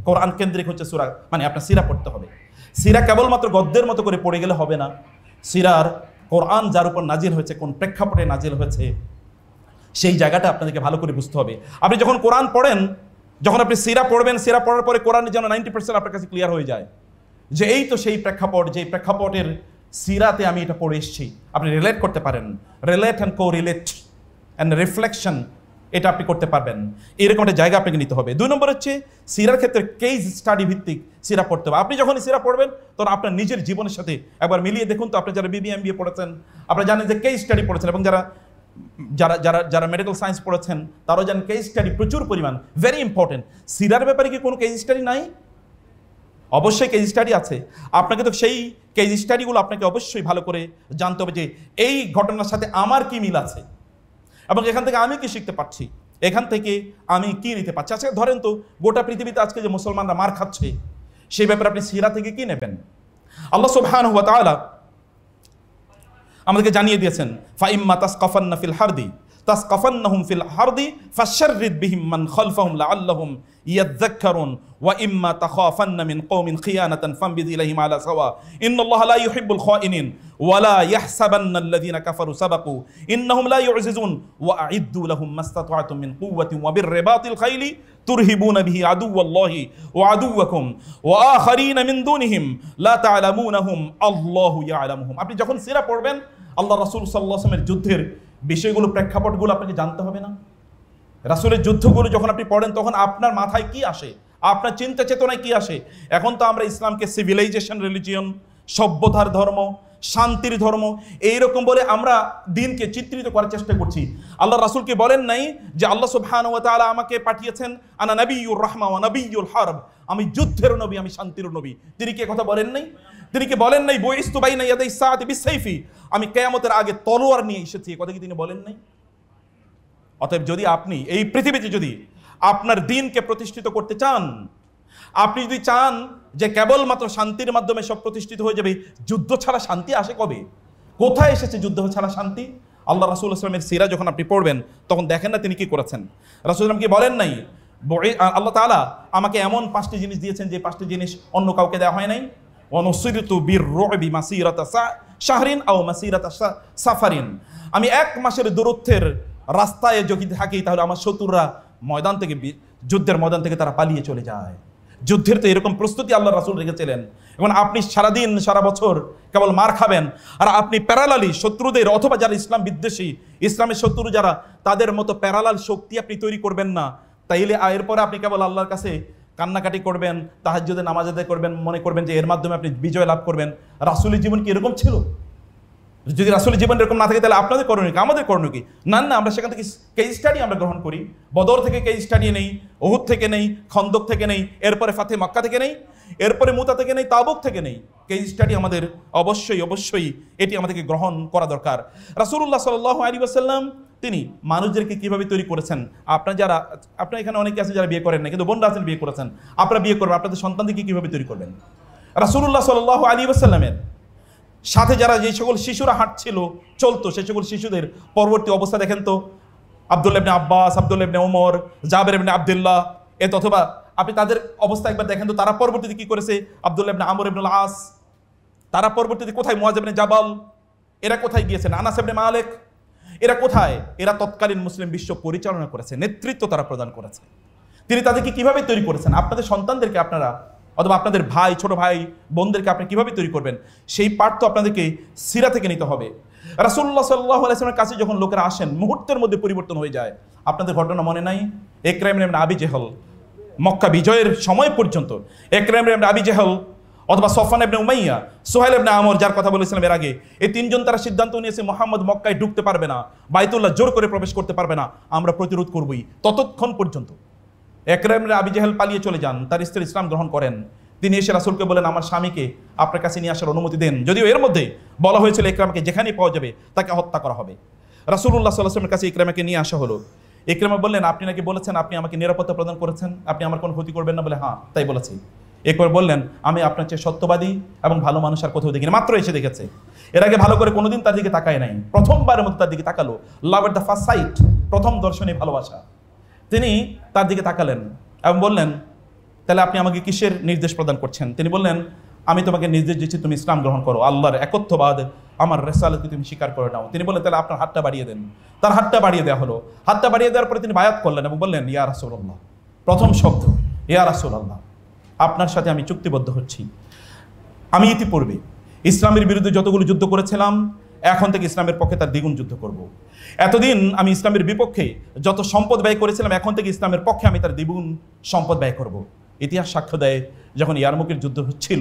কোরআন কেন্দ্রিক হচ্ছে সূরা, মানে আপনার সিরা পড়তে হবে। সিরা কেবলমাত্র গদ্যের মতো করে পড়ে গেলে হবে না। সিরার কোরআন যার উপর নাজিল হয়েছে, কোন প্রেক্ষাপটে নাজিল হয়েছে, সেই জায়গাটা আপনাদেরকে ভালো করে বুঝতে হবে। আপনি যখন কোরআন পড়েন, যখন আপনি সিরা পড়বেন, সিরা পড়ার পরে কোরআনের যেন 90% আপনার কাছে ক্লিয়ার হয়ে যায় যে এই তো সেই প্রেক্ষাপট, যেই প্রেক্ষাপটের সিরাতে আমি এটা পড়ে এসেছি। আপনি রিলেট করতে পারেন, relate and co relate and reflection, এটা আপনি করতে পারবেন। এরকম একটা জায়গা আপনাকে নিতে হবে। 2 নম্বর হচ্ছে সিরার ক্ষেত্রে কেস স্টাডি ভিত্তিক সিরা পড়তে হবে। আপনি যখন সিরা পড়বেন তখন আপনার নিজের জীবনের সাথে একবার মিলিয়ে দেখুন তো। আপনি যারা বিবি এমবিএ পড়েছেন, আপনারা জানেন যে কেস স্টাডি পড়েছেন, এবং যারা যারা যারা যারা মেডিকেল সায়েন্স পড়েছেন তারাও জানেন কেস স্টাডি প্রচুর পরিমাণ, ভেরি ইম্পর্টেন্ট। সিরার ব্যাপারে কি কোনো কেস স্টাডি নাই? অবশ্যই কেস স্টাডি আছে। আপনাকে তো সেই কেস স্টাডিগুলো আপনাকে অবশ্যই ভালো করে জানতে হবে যে এই ঘটনার সাথে আমার কি মিল আছে এবং এখান থেকে আমি কি শিখতে পারছি, এখান থেকে আমি কি নিতে পারছি। আজকে ধরেন তো গোটা পৃথিবীতে আজকে যে মুসলমানরা মার খাচ্ছে, সেই ব্যাপারে আপনি সিরা থেকে কি নেবেন? আল্লাহ সুবহানাহু ওয়া তাআলা আমাদেরকে জানিয়ে দিয়েছেন, ফাইম্মা তাসকাফান্না ফিল হারদি তাসকাফান্নাহুম ফিল হারদি ফাশাররিদ বিহিম মান খালফাহুম লাআল্লাহুম ইয়াযাক্কারুন ওয়া ইম্মা তাখাফান্না মিন কওমিন খিয়ানাতান ফামবিদ ইলাইহিম আলা সাওয়া ইন্নাল্লাহা লা ইউহিব্বুল খাইনিন ওয়া লা ইয়াহসাবান্নাল্লাযীনা কাফারু সাবাকু ইন্নাহুম লা ইউজিজুন ওয়া আ'ইদ্দু লাহুম মাসতাতা'তুম মিন কুওয়াতিন ওয়া বিররিবাতিল খাইলি তুরহিবুনা বিহি আদুওয়াল্লাহি ওয়া আদুওয়াকুম ওয়া আখারিনা মিন দুনিহিম লা তা'লামুনাহুম আল্লাহু ইয়া'লামুহুম। আপনি যখন সিরা পড়বেন, আল্লাহ রাসূল সাল্লাল্লাহু আলাইহি ওয়াসাল্লামের যুদ্ধের বিষয়গুলো, প্রেক্ষাপটগুলো আপনাকে জানতে হবে না? রাসূলের যুদ্ধগুলো যখন আপনি পড়েন তখন আপনার মাথায় কি আসে, আপনার চিন্তা চেতনায় কি আসে? এখন তো আমরা ইসলামকে সিভিলাইজেশন রিলিজিয়ন, সভ্যতার ধর্ম, শান্তির ধর্ম, এইরকম বলে আমরা দিনকে চিত্রিত করার চেষ্টা করছি। আল্লাহ রাসূলকে বলেন নাই যে আল্লাহ সুবহানাহু ওয়া তাআলা আমাকে পাঠিয়েছেন আনা নাবিয়্যুর রাহমা ওয়া নাবিয়্যুল হারব, আমি যুদ্ধের নবী, আমি শান্তির নবী। তিনি কি কথা বলেন নাই? তিনি কি বলেন নাই বুইস্তু বাইনা ইয়াদাই সাআতি বিসাইফি, আমি কিয়ামতের আগে তলোয়ার নিয়ে এসেছি? কথা কি তিনি বলেন নাই? অতএব যদি আপনি এই পৃথিবীতে যদি আপনার দ্বীনকে প্রতিষ্ঠিত করতে চান, আপনি যদি চান যে কেবলমাত্র শান্তির মাধ্যমে সব প্রতিষ্ঠিত হয়ে যাবে, যুদ্ধ ছাড়া শান্তি আসে কবে? কোথায় এসেছে যুদ্ধ ছাড়া শান্তি? আল্লাহ রাসূল সাল্লাল্লাহু আলাইহি ওয়াসাল্লামের সিরা যখন আপনি পড়বেন তখন দেখেন না তিনি কি করেছেন। রাসূল সাল্লাল্লাহু আলাইহি ওয়াসাল্লাম কি বলেন নাই আল্লাহ তাআলা আমাকে এমন 5টি জিনিস দিয়েছেন যে 5টি জিনিস অন্য কাউকে দেওয়া হয় নাই? ওয়া নুসিরতু বির-রু'বি মাসিরাতা শাহরিন আও মাসিরাতা সাফারিন, আমি 1 মাসের দূরত্বের রাস্তায় যদি থাকি তাহলে আমার শত্রুরা ময়দান থেকে, যুদ্ধের ময়দান থেকে তারা পালিয়ে চলে যায়। যুদ্ধের তো এরকম প্রস্তুতি আল্লাহ রাসূল রেখেছিলেন। এবং আপনি সারাদিন সারা বছর কেবল মার খাবেন, আর আপনি প্যারালালি শত্রুদের, অথবা যারা ইসলাম বিদ্বেষী, ইসলামের শত্রু যারা, তাদের মতো প্যারালাল শক্তি আপনি তৈরি করবেন না। তাইলে এরপরে আপনি কেবল আল্লাহর কাছে কান্নাকাটি করবেন, তাহাজ্জুদে নামাজ আদায় করবেন, মনে করবেন যে এর মাধ্যমে আপনি বিজয় লাভ করবেন। রাসূলের জীবন কি এরকম ছিল? যদি রাসূলের জীবন এরকম না থাকে তাহলে আপনাদের করণীয় কি, আমাদের করণীয় কি? না না, আমরা সেখান থেকে কেস স্টাডি আমরা গ্রহণ করি। বদর থেকে কেস স্টাডি নেই, উহুদ থেকে নেই, খন্দক থেকে নেই, এরপরে ফাতে মক্কা থেকে নেই, এরপরে মুতা থেকে নেই, তাবুক থেকে নেই। কেস স্টাডি আমাদের অবশ্যই এটি আমাদেরকে গ্রহণ করা দরকার। রাসূলুল্লাহ সাল্লাল্লাহু আলাইহি ওয়াসাল্লাম তিনি মানুষদেরকে কিভাবে তৈরি করেছেন। আপনার এখানে অনেকে আছে যারা বিয়ে করেন না, কিন্তু বোনরা আছেন বিয়ে করেছেন, আপনারা বিয়ে করবেন, আপনাদের সন্তানদেরকে কিভাবে তৈরি করবেন? রাসূলুল্লাহ সাল্লাল্লাহু আলাইহি ওয়াসাল্লামের সাথে যারা যে সকল শিশুরা হাঁটছিল চলতো, সে সকল শিশুদের পরবর্তী অবস্থা দেখেন তো। আব্দুল্লাহ ইবনে আব্বাস, আব্দুল্লাহ ইবনে ওমর, জাবের ইবনে আব্দুল্লাহ, অথবা আপনি তাদের অবস্থা একবার দেখেন তো, তারা পরবর্তীতে কি করেছে। আব্দুল্লাহ ইবনে আমর ইবনুল আস, তারা পরবর্তীতে কোথায়? মুআয ইবনে জাবাল, এরা কোথায় গিয়েছেন? আনাস ইবনে মালিক, এরা কোথায়? এরা তৎকালীন মুসলিম বিশ্ব পরিচালনা করেছে, নেতৃত্ব তারা প্রদান করেছে। তিনি তাদেরকে কিভাবে তৈরি করেছেন? আপনাদের সন্তানদেরকে আপনারা অথবা আপনাদের ভাই, ছোট ভাই বোনদেরকে আপনি কিভাবে তৈরি করবেন, সেই পাঠ তো আপনাদেরকে সিরা থেকে নিতে হবে। রাসূলুল্লাহ সাল্লাল্লাহু আলাইহি ওয়াসাল্লামের কাছে যখন লোকেরা আসেন, মুহূর্তের মধ্যে পরিবর্তন হয়ে যায়। আপনাদের ঘটনা মনে নাই? ইকরাম ইবনে আবি জেহল, মক্কা বিজয়ের সময় পর্যন্ত ইকরাম ইবনে আবি জেহল অথবা সফওয়ান ইবনে উমাইয়া, সুহাইল ইবনে আমর, যার কথা বলেছিলাম এর আগে, এই তিনজন তারা সিদ্ধান্ত নিয়েছে মুহাম্মদ মক্কায় ঢুকতে পারবে না, বাইতুল্লাহ জোর করে প্রবেশ করতে পারবে না, আমরা প্রতিরোধ করবই। ততক্ষণ পর্যন্ত ইকরাম ইবনে আবি জেহল পালিয়ে চলে যান, তার স্ত্রী ইসলাম গ্রহণ করেন। তিনি এসে রাসূলকে বলেন, আমার স্বামীকে আপনার কাছে নিয়ে আসার অনুমতি দেন। যদিও এর মধ্যে বলা হয়েছিল ইকরামকে যেখানেই পাওয়া যাবে তাকে হত্যা করা হবে। রাসূলুল্লাহ সাল্লাল্লাহু আলাইহি ওয়াসাল্লামের কাছে ইকরামকে নিয়ে আসা হলো। ইকরামা বললেন, আপনি নাকি বলেছেন আপনি আমাকে নিরাপত্তা প্রদান করেছেন, আপনি আমার কোনো ক্ষতি করবেন না। বলে, হ্যাঁ তাই বলেছি। একবার বললেন, আমি আপনার চেয়ে সত্যবাদী এবং ভালো মানুষ আর কোথাও দেখিনি, মাত্র এসে দেখেছে। এর আগে ভালো করে কোনোদিন তার দিকে তাকায় নাই, প্রথমবারের মতো তার দিকে তাকালো। লাভ এট দ্য ফার্স্ট সাইট, প্রথম দর্শনে ভালোবাসা। তিনি তার দিকে তাকালেন এবং বললেন, তাহলে আপনি আমাকে কিসের নির্দেশ প্রদান করছেন? তিনি বললেন, আমি তোমাকে নির্দেশ দিচ্ছি তুমি ইসলাম গ্রহণ করো, আল্লাহর একত্ববাদ, আমার রিসালাতকে তুমি স্বীকার করে নাও। তিনি বললেন, তাহলে আপনার হাতটা বাড়িয়ে দেন। তার হাতটা বাড়িয়ে দেওয়া হলো। হাতটা বাড়িয়ে দেওয়ার পরে তিনি বায়াত করলেন এবং বললেন, ইয়া রাসূলুল্লাহ, প্রথম শব্দ ইয়া রাসূলুল্লাহ, আপনার সাথে আমি চুক্তিবদ্ধ হচ্ছি। আমি ইতিপূর্বে ইসলামের বিরুদ্ধে যতগুলো যুদ্ধ করেছিলাম, এখন থেকে ইসলামের পক্ষে তার দ্বিগুণ যুদ্ধ করব। এতদিন আমি ইসলামের বিপক্ষে যত সম্পদ ব্যয় করেছিলাম, এখন থেকে ইসলামের পক্ষে আমি তার দ্বিগুণ সম্পদ ব্যয় করব। ইতিহাস সাক্ষ্য দেয়, যখন ইয়ারমুকের যুদ্ধ হচ্ছিল,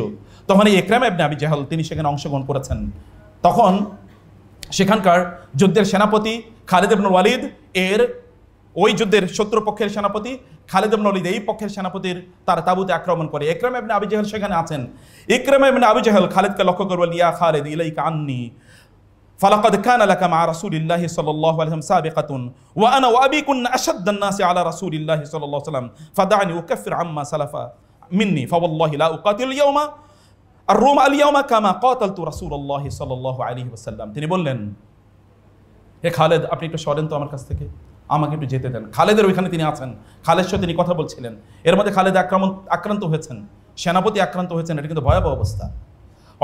তখন এই ইকরাম ইবনে আবি জেহল তিনি সেখানে অংশগ্রহণ করেছেন। তখন সেখানকার যুদ্ধের সেনাপতি খালিদ ইবনে ওয়ালিদ, এর ওই যুদ্ধের শত্রুপক্ষের সেনাপতি খালিদ ইবনে ওয়ালিদ এই পক্ষের সেনাপতির তার তাঁবুতে আক্রমণ করে। ইকরাম ইবনে আবি জেহল সেখানে আছেন। ইকরাম ইবনে আবি জেহল খালিদকে লক্ষ্য করে বলেন, ইয়া খালিদ ইলাইকা আন্নী ফালাকাদ কানা লাকা মা রাসূলিল্লাহি সাল্লাল্লাহু আলাইহি ওয়াসাল্লাম সাবিকাতুন ওয়া আনা ওয়া আবী কুননা আশাদ্দান নাসি আলা রাসূলিল্লাহি সাল্লাল্লাহু আলাইহি ওয়াসাল্লাম ফাদা'নি উকাফির আম্মা সালাফা মিন্নি ফাওয়াল্লাহি লা উকাতিল ইয়াওমা আর-রুম আল-ইয়াওমা কামা কাতালতু রাসূলুল্লাহি সাল্লাল্লাহু আলাইহি ওয়াসাল্লাম। তিনি বললেন, হে খালিদ, আপনি একটু সরেন তো আমার কাছ থেকে, আমাকে একটু যেতে দেন। খালিদের ওইখানে তিনি আছেন, খালিদের সাথে তিনি কথা বলছিলেন। এর মধ্যে খালিদ আক্রান্ত হয়েছেন, সেনাপতি আক্রান্ত হয়েছেন। এটা কিন্তু ভয়াবহ অবস্থা।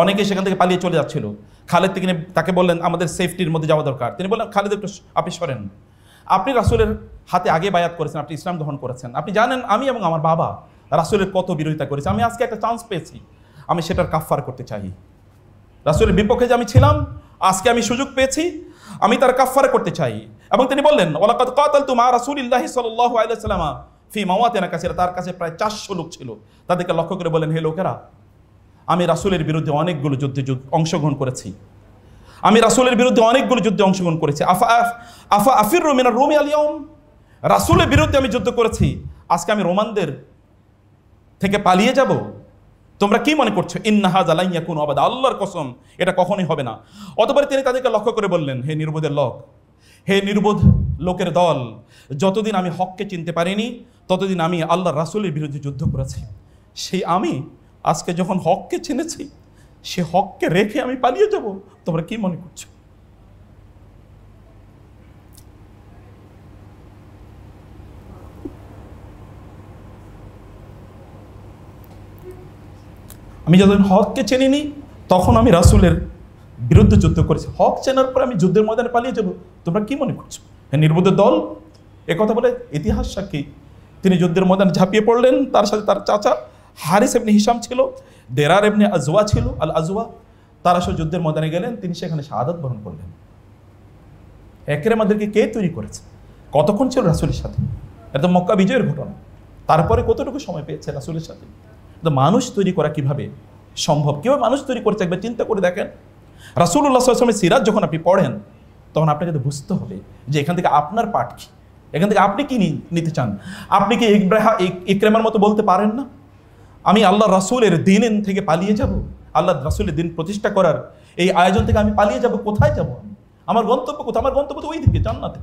অনেকেই সেখান থেকে পালিয়ে চলে যাচ্ছিল। খালিদ তাকে বললেন, আমাদের সেফটির মধ্যে যাওয়া দরকার। তিনি বললেন, খালিদ একটু আপনি সরেন, আপনি রাসূলের হাতে আগে বায়াত করেছেন, আপনি ইসলাম গ্রহণ করেছেন, আপনি জানেন আমি এবং আমার বাবা রাসূলের কত বিরোধিতা করেছি। আমি আজকে একটা চান্স পেয়েছি, আমি সেটার কাফফার করতে চাই। রাসূলের বিপক্ষে যে আমি ছিলাম, আজকে আমি সুযোগ পেয়েছি, আমি তার কাফফারা করতে চাই। এবং তিনি বললেন, ওয়ালাকাদ কাতালতু মা রাসূলিল্লাহি সাল্লাল্লাহু আলাইহি ওয়াসাল্লাম ফি মাওয়াতিনা কাসীরা। তার কাছে প্রায় 400 লোক ছিল। তাদেরকে লক্ষ্য করে বলেন, হে লোকেরা, আমি রাসূলের বিরুদ্ধে অনেকগুলো যুদ্ধে অংশগ্রহণ করেছি, আমি রাসূলের বিরুদ্ধে অনেকগুলো যুদ্ধে অংশগ্রহণ করেছি। আফা আফিরু মিনার রুমি আল ইয়াউম, রাসূলের বিরুদ্ধে আমি যুদ্ধ করেছি, আজকে আমি রোমানদের থেকে পালিয়ে যাব? তোমরা কি মনে করছো? ইন্না হাযা লা ইয়াকুনু আবাদা, আল্লাহর কসম এটা কখনোই হবে না। অতঃপর তিনি তাদেরকে লক্ষ্য করে বললেন, হে নির্বোধের লোক, হে নির্বোধ লোকের দল, যতদিন আমি হককে চিনতে পারিনি ততদিন আমি আল্লাহর রাসূলের বিরুদ্ধে যুদ্ধ করেছি। সেই আমি আজকে যখন হককে চিনেছি, সে হককে রেখে আমি পালিয়ে যাব? তোমরা কি মনে করছো? আমি যতদিন হককে চিনিনি তখন আমি রাসূলের বিরুদ্ধে যুদ্ধ করেছি, হক চেনার পরে আমি যুদ্ধের ময়দানে পালিয়ে যাব? তোমরা কি মনে করছো? নির্বোধের দল। এ কথা বলে ইতিহাস সাক্ষী তিনি যুদ্ধের ময়দানে ঝাঁপিয়ে পড়লেন। তার সাথে তার চাচা হারিস ইবনে হিশাম ছিল, দেরার ইবনে আজওয়া ছিল, আল আজওয়া। তারা সব যুদ্ধের ময়দানে গেলেন, তিনি সেখানে শাহাদাত বরণ করলেন। ইকরামাদেরকে কে তৈরি করেছে? কতক্ষণ ছিল রাসূলের সাথে? এটা মক্কা বিজয়ের ঘটনা। তারপরে কতটুকু সময় পেয়েছে রাসূলের সাথে? মানুষ তৈরি করা কিভাবে সম্ভব? কিভাবে মানুষ তৈরি করেছে একবার চিন্তা করে দেখেন। রাসূলুল্লাহ সাল্লাল্লাহু আলাইহি ওয়াসাল্লামের সিরাত যখন আপনি পড়েন তখন আপনাকে তো বুঝতে হবে যে এখান থেকে আপনার পাঠ কি, এখান থেকে আপনি কি নিতে চান। আপনি কি ইকরামার মতো বলতে পারেন না আমি আল্লাহ রাসূলের দিন থেকে পালিয়ে যাব, আল্লাহ রাসূলের দিন প্রতিষ্ঠা করার এই আয়োজন থেকে আমি পালিয়ে যাব? কোথায় যাব? আমার গন্তব্য কোথায়? আমার গন্তব্য তো ওই দিকে, জান্নাতে।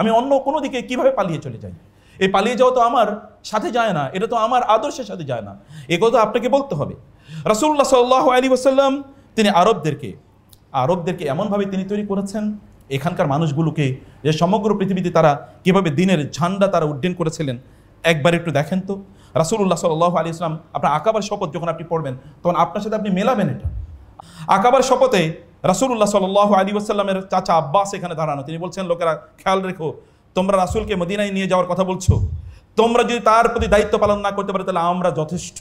আমি অন্য কোনো দিকে কিভাবে পালিয়ে চলে যাই? এই পালিয়ে যাওয়া তো আমার সাথে যায় না, এটা তো আমার আদর্শের সাথে যায় না। এ কথা আপনাকে বলতে হবে। রাসূলুল্লাহ সাল্লাল্লাহু আলাইহি ওয়াসাল্লাম তিনি আরবদেরকে এমনভাবে তিনি তৈরি করেছেন, এখানকার মানুষগুলোকে, যে সমগ্র পৃথিবীতে তারা কিভাবে দিনের ঝান্ডা তারা উড্ডীন করেছিলেন। একবার একটু দেখেন তো রাসূলুল্লাহ সাল্লাল্লাহু আলাইহি ওয়াসাল্লাম আপনার আকাবার শপথ যখন আপনি পড়বেন তখন আপনার সাথে আপনি মেলাবেন এটা। আকাবার শপথে রাসূলুল্লাহ সাল্লাল্লাহু আলাইহি ওয়াসাল্লামের চাচা আব্বাস এখানে দাঁড়ানো, তিনি বলছেন, লোকেরা খেয়াল রেখো, তোমরা রাসূলকে মদিনায় নিয়ে যাওয়ার কথা বলছো, তোমরা যদি তার প্রতি দায়িত্ব পালন না করতে পারো তাহলে আমরা যথেষ্ট,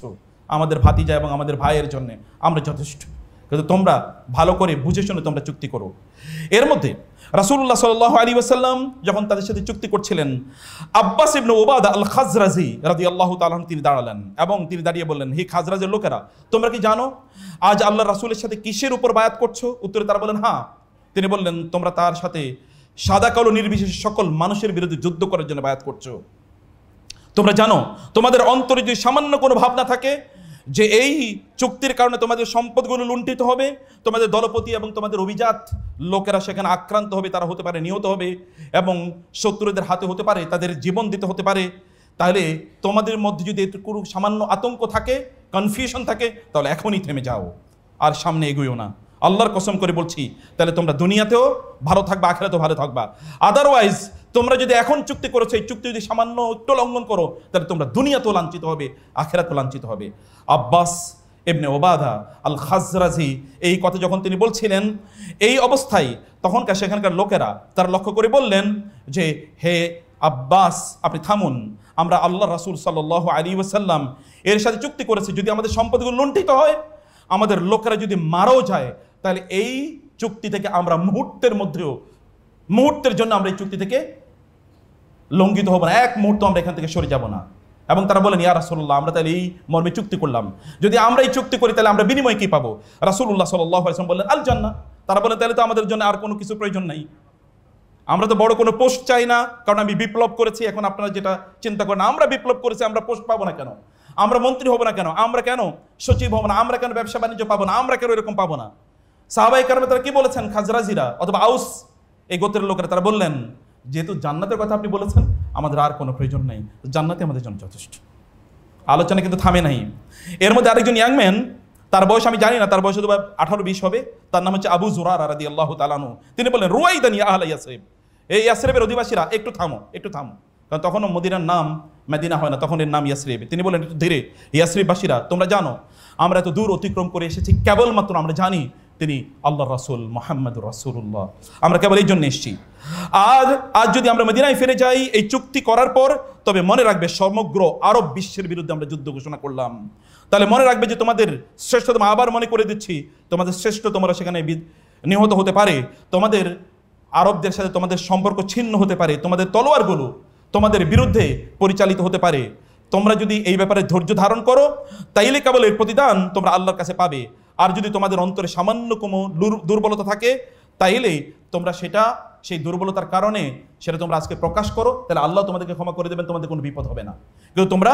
আমাদের ভাতিজা এবং আমাদের ভাইয়ের জন্য আমরা যথেষ্ট, কিন্তু তোমরা ভালো করে বুঝে শুনে তোমরা চুক্তি করো। এর মধ্যে রাসূলুল্লাহ সাল্লাল্লাহু আলাইহি ওয়াসাল্লাম যখন তাদের সাথে চুক্তি করছিলেন, আব্বাস ইবনে উবাদা আল খাজরাজি রাদিয়াল্লাহু তাআলা আনহু তিনি দাঁড়ালেন এবং তিনি দাঁড়িয়ে বললেন, হে খাজরাজের লোকেরা, তোমরা কি জানো আজ আল্লাহ রাসূলের সাথে কিসের উপর বায়াত করছো? উত্তরে তারা বলেন, হ্যাঁ। তিনি বললেন, তোমরা তার সাথে সাদা কালো নির্বিশেষে সকল মানুষের বিরুদ্ধে যুদ্ধ করার জন্য বায়াত করছো। তোমরা জানো তোমাদের অন্তরে যদি সামান্য কোনো ভাবনা থাকে যে এই চুক্তির কারণে তোমাদের সম্পদগুলো লুণ্ঠিত হবে, তোমাদের দলপতি এবং তোমাদের অভিজাত লোকেরা সেখানে আক্রান্ত হবে, তারা হতে পারে নিহত হবে এবং শত্রুদের হাতে হতে পারে তাদের জীবন দিতে হতে পারে, তাহলে তোমাদের মধ্যে যদি একটু সামান্য আতঙ্ক থাকে, কনফিউশন থাকে, তাহলে এখনই থেমে যাও, আর সামনে এগোয়ো না। আল্লাহর কসম করে বলছি, তাহলে তোমরা দুনিয়াতেও ভালো থাকবা, আখিরাতেও ভালো থাকবা। আদারওয়াইজ তোমরা যদি এখন চুক্তি করেছো, এই চুক্তি যদি সামান্য একটু লঙ্ঘন করো, তাহলে তোমরা দুনিয়াতেও লাঞ্ছিত হবে, আখিরাতেও লাঞ্ছিত হবে। আব্বাস ইবনে উবাদা আল খাজরাজি এই কথা যখন তিনি বলছিলেন, এই অবস্থায় তখনকার সেখানকার লোকেরা তারা লক্ষ্য করে বললেন যে, হে আব্বাস, আপনি থামুন, আমরা আল্লাহ রাসূল সাল্লাল্লাহু আলাইহি ওয়াসাল্লাম এর সাথে চুক্তি করেছি, যদি আমাদের সম্পদগুলো লুণ্ঠিত হয়, আমাদের লোকেরা যদি মারাও যায়, তাহলে এই চুক্তি থেকে আমরা মুহূর্তের জন্য আমরা এই চুক্তি থেকে লঙ্ঘিত হব না, এক মুহূর্ত আমরা এখান থেকে সরে যাব না। এবং তারা বলেন, ইয়া রাসূলুল্লাহ, আমরা তাহলে এই মর্মে চুক্তি করলাম, যদি আমরা এই চুক্তি করি তাহলে আমরা বিনিময় কি পাবো? রাসূলুল্লাহ সাল্লাল্লাহু আলাইহি ওয়াসাল্লাম বললেন, আল জান্নাহ। তারা বলেন, তাহলে তো আমাদের জন্য আর কোনো কিছু প্রয়োজন নাই, আমরা তো বড় কোনো পোস্ট চাই না, কারণ আমি বিপ্লব করেছি। এখন আপনারা যেটা চিন্তা করেন, আমরা বিপ্লব করেছি, আমরা পোস্ট পাবো না কেন? আমরা মন্ত্রী হব না কেন? আমরা কেন সচিব হব না? আমরা কেন ব্যবসা বাণিজ্য পাবো না? আমরা কেন এরকম পাবো না? সাহাবায়ে কেরাম তারা কি বলেছেন? খাজরাজিরা অথবা আউস এই গোত্রের লোকেরা তারা বললেন, যেহেতু জান্নাতের কথা আপনি বলেছেন, আমাদের আর কোনো প্রয়োজন নাই, জান্নাতে আমাদের জন্য যথেষ্ট। আলোচনা কিন্তু থামে নাই। এর মধ্যে আরেকজন ইয়াংম্যান, তার বয়স আমি জানি না, তার বয়স হয়তো 18-20 হবে, তার নাম হচ্ছে আবু যুরারা রাদিয়াল্লাহু তাআলা আনহু। তিনি বললেন, রুয়াইদান ইয়া আহলা ইয়াসরিব, এই ইয়াসরিবের অধিবাসীরা একটু থামো, কারণ তখনও মদিনার নাম মদিনা হয় না, তখন এর নাম ইয়াসরিব। তিনি বলেন, একটু ধীরে, ইয়াসরিববাসীরা, তোমরা জানো আমরা এত দূর অতিক্রম করে এসেছি কেবলমাত্র আমরা জানি তিনি আল্লাহ রাসূল মুহাম্মদুর রাসূলুল্লাহ, আমরা কেবল এই জন্য এসেছি। আজ যদি আমরা মদিনায় ফিরে যাই এই চুক্তি করার পর, তবে মনে রাখবে সমগ্র আরব বিশ্বের বিরুদ্ধে আমরা যুদ্ধ ঘোষণা করলাম। তাহলে মনে রাখবে যে তোমাদের শ্রেষ্ঠতম, আবার মনে করে দিচ্ছি, তোমাদের শ্রেষ্ঠ তোমরা সেখানে নিহত হতে পারে, তোমাদের আরবদের সাথে তোমাদের সম্পর্ক ছিন্ন হতে পারে, তোমাদের তলোয়ারগুলো তোমাদের বিরুদ্ধে পরিচালিত হতে পারে। তোমরা যদি এই ব্যাপারে ধৈর্য ধারণ করো, তাইলে কেবল এর প্রতিদান তোমরা আল্লাহর কাছে পাবে। আর যদি তোমাদের অন্তরে সামান্য কোনো দুর্বলতা থাকে, তাইলে তোমরা সেই দুর্বলতার কারণে সেটা তোমরা আজকে প্রকাশ করো, তাহলে আল্লাহ তোমাদেরকে ক্ষমা করে দেবেন, তোমাদের কোনো বিপদ হবে না। কিন্তু তোমরা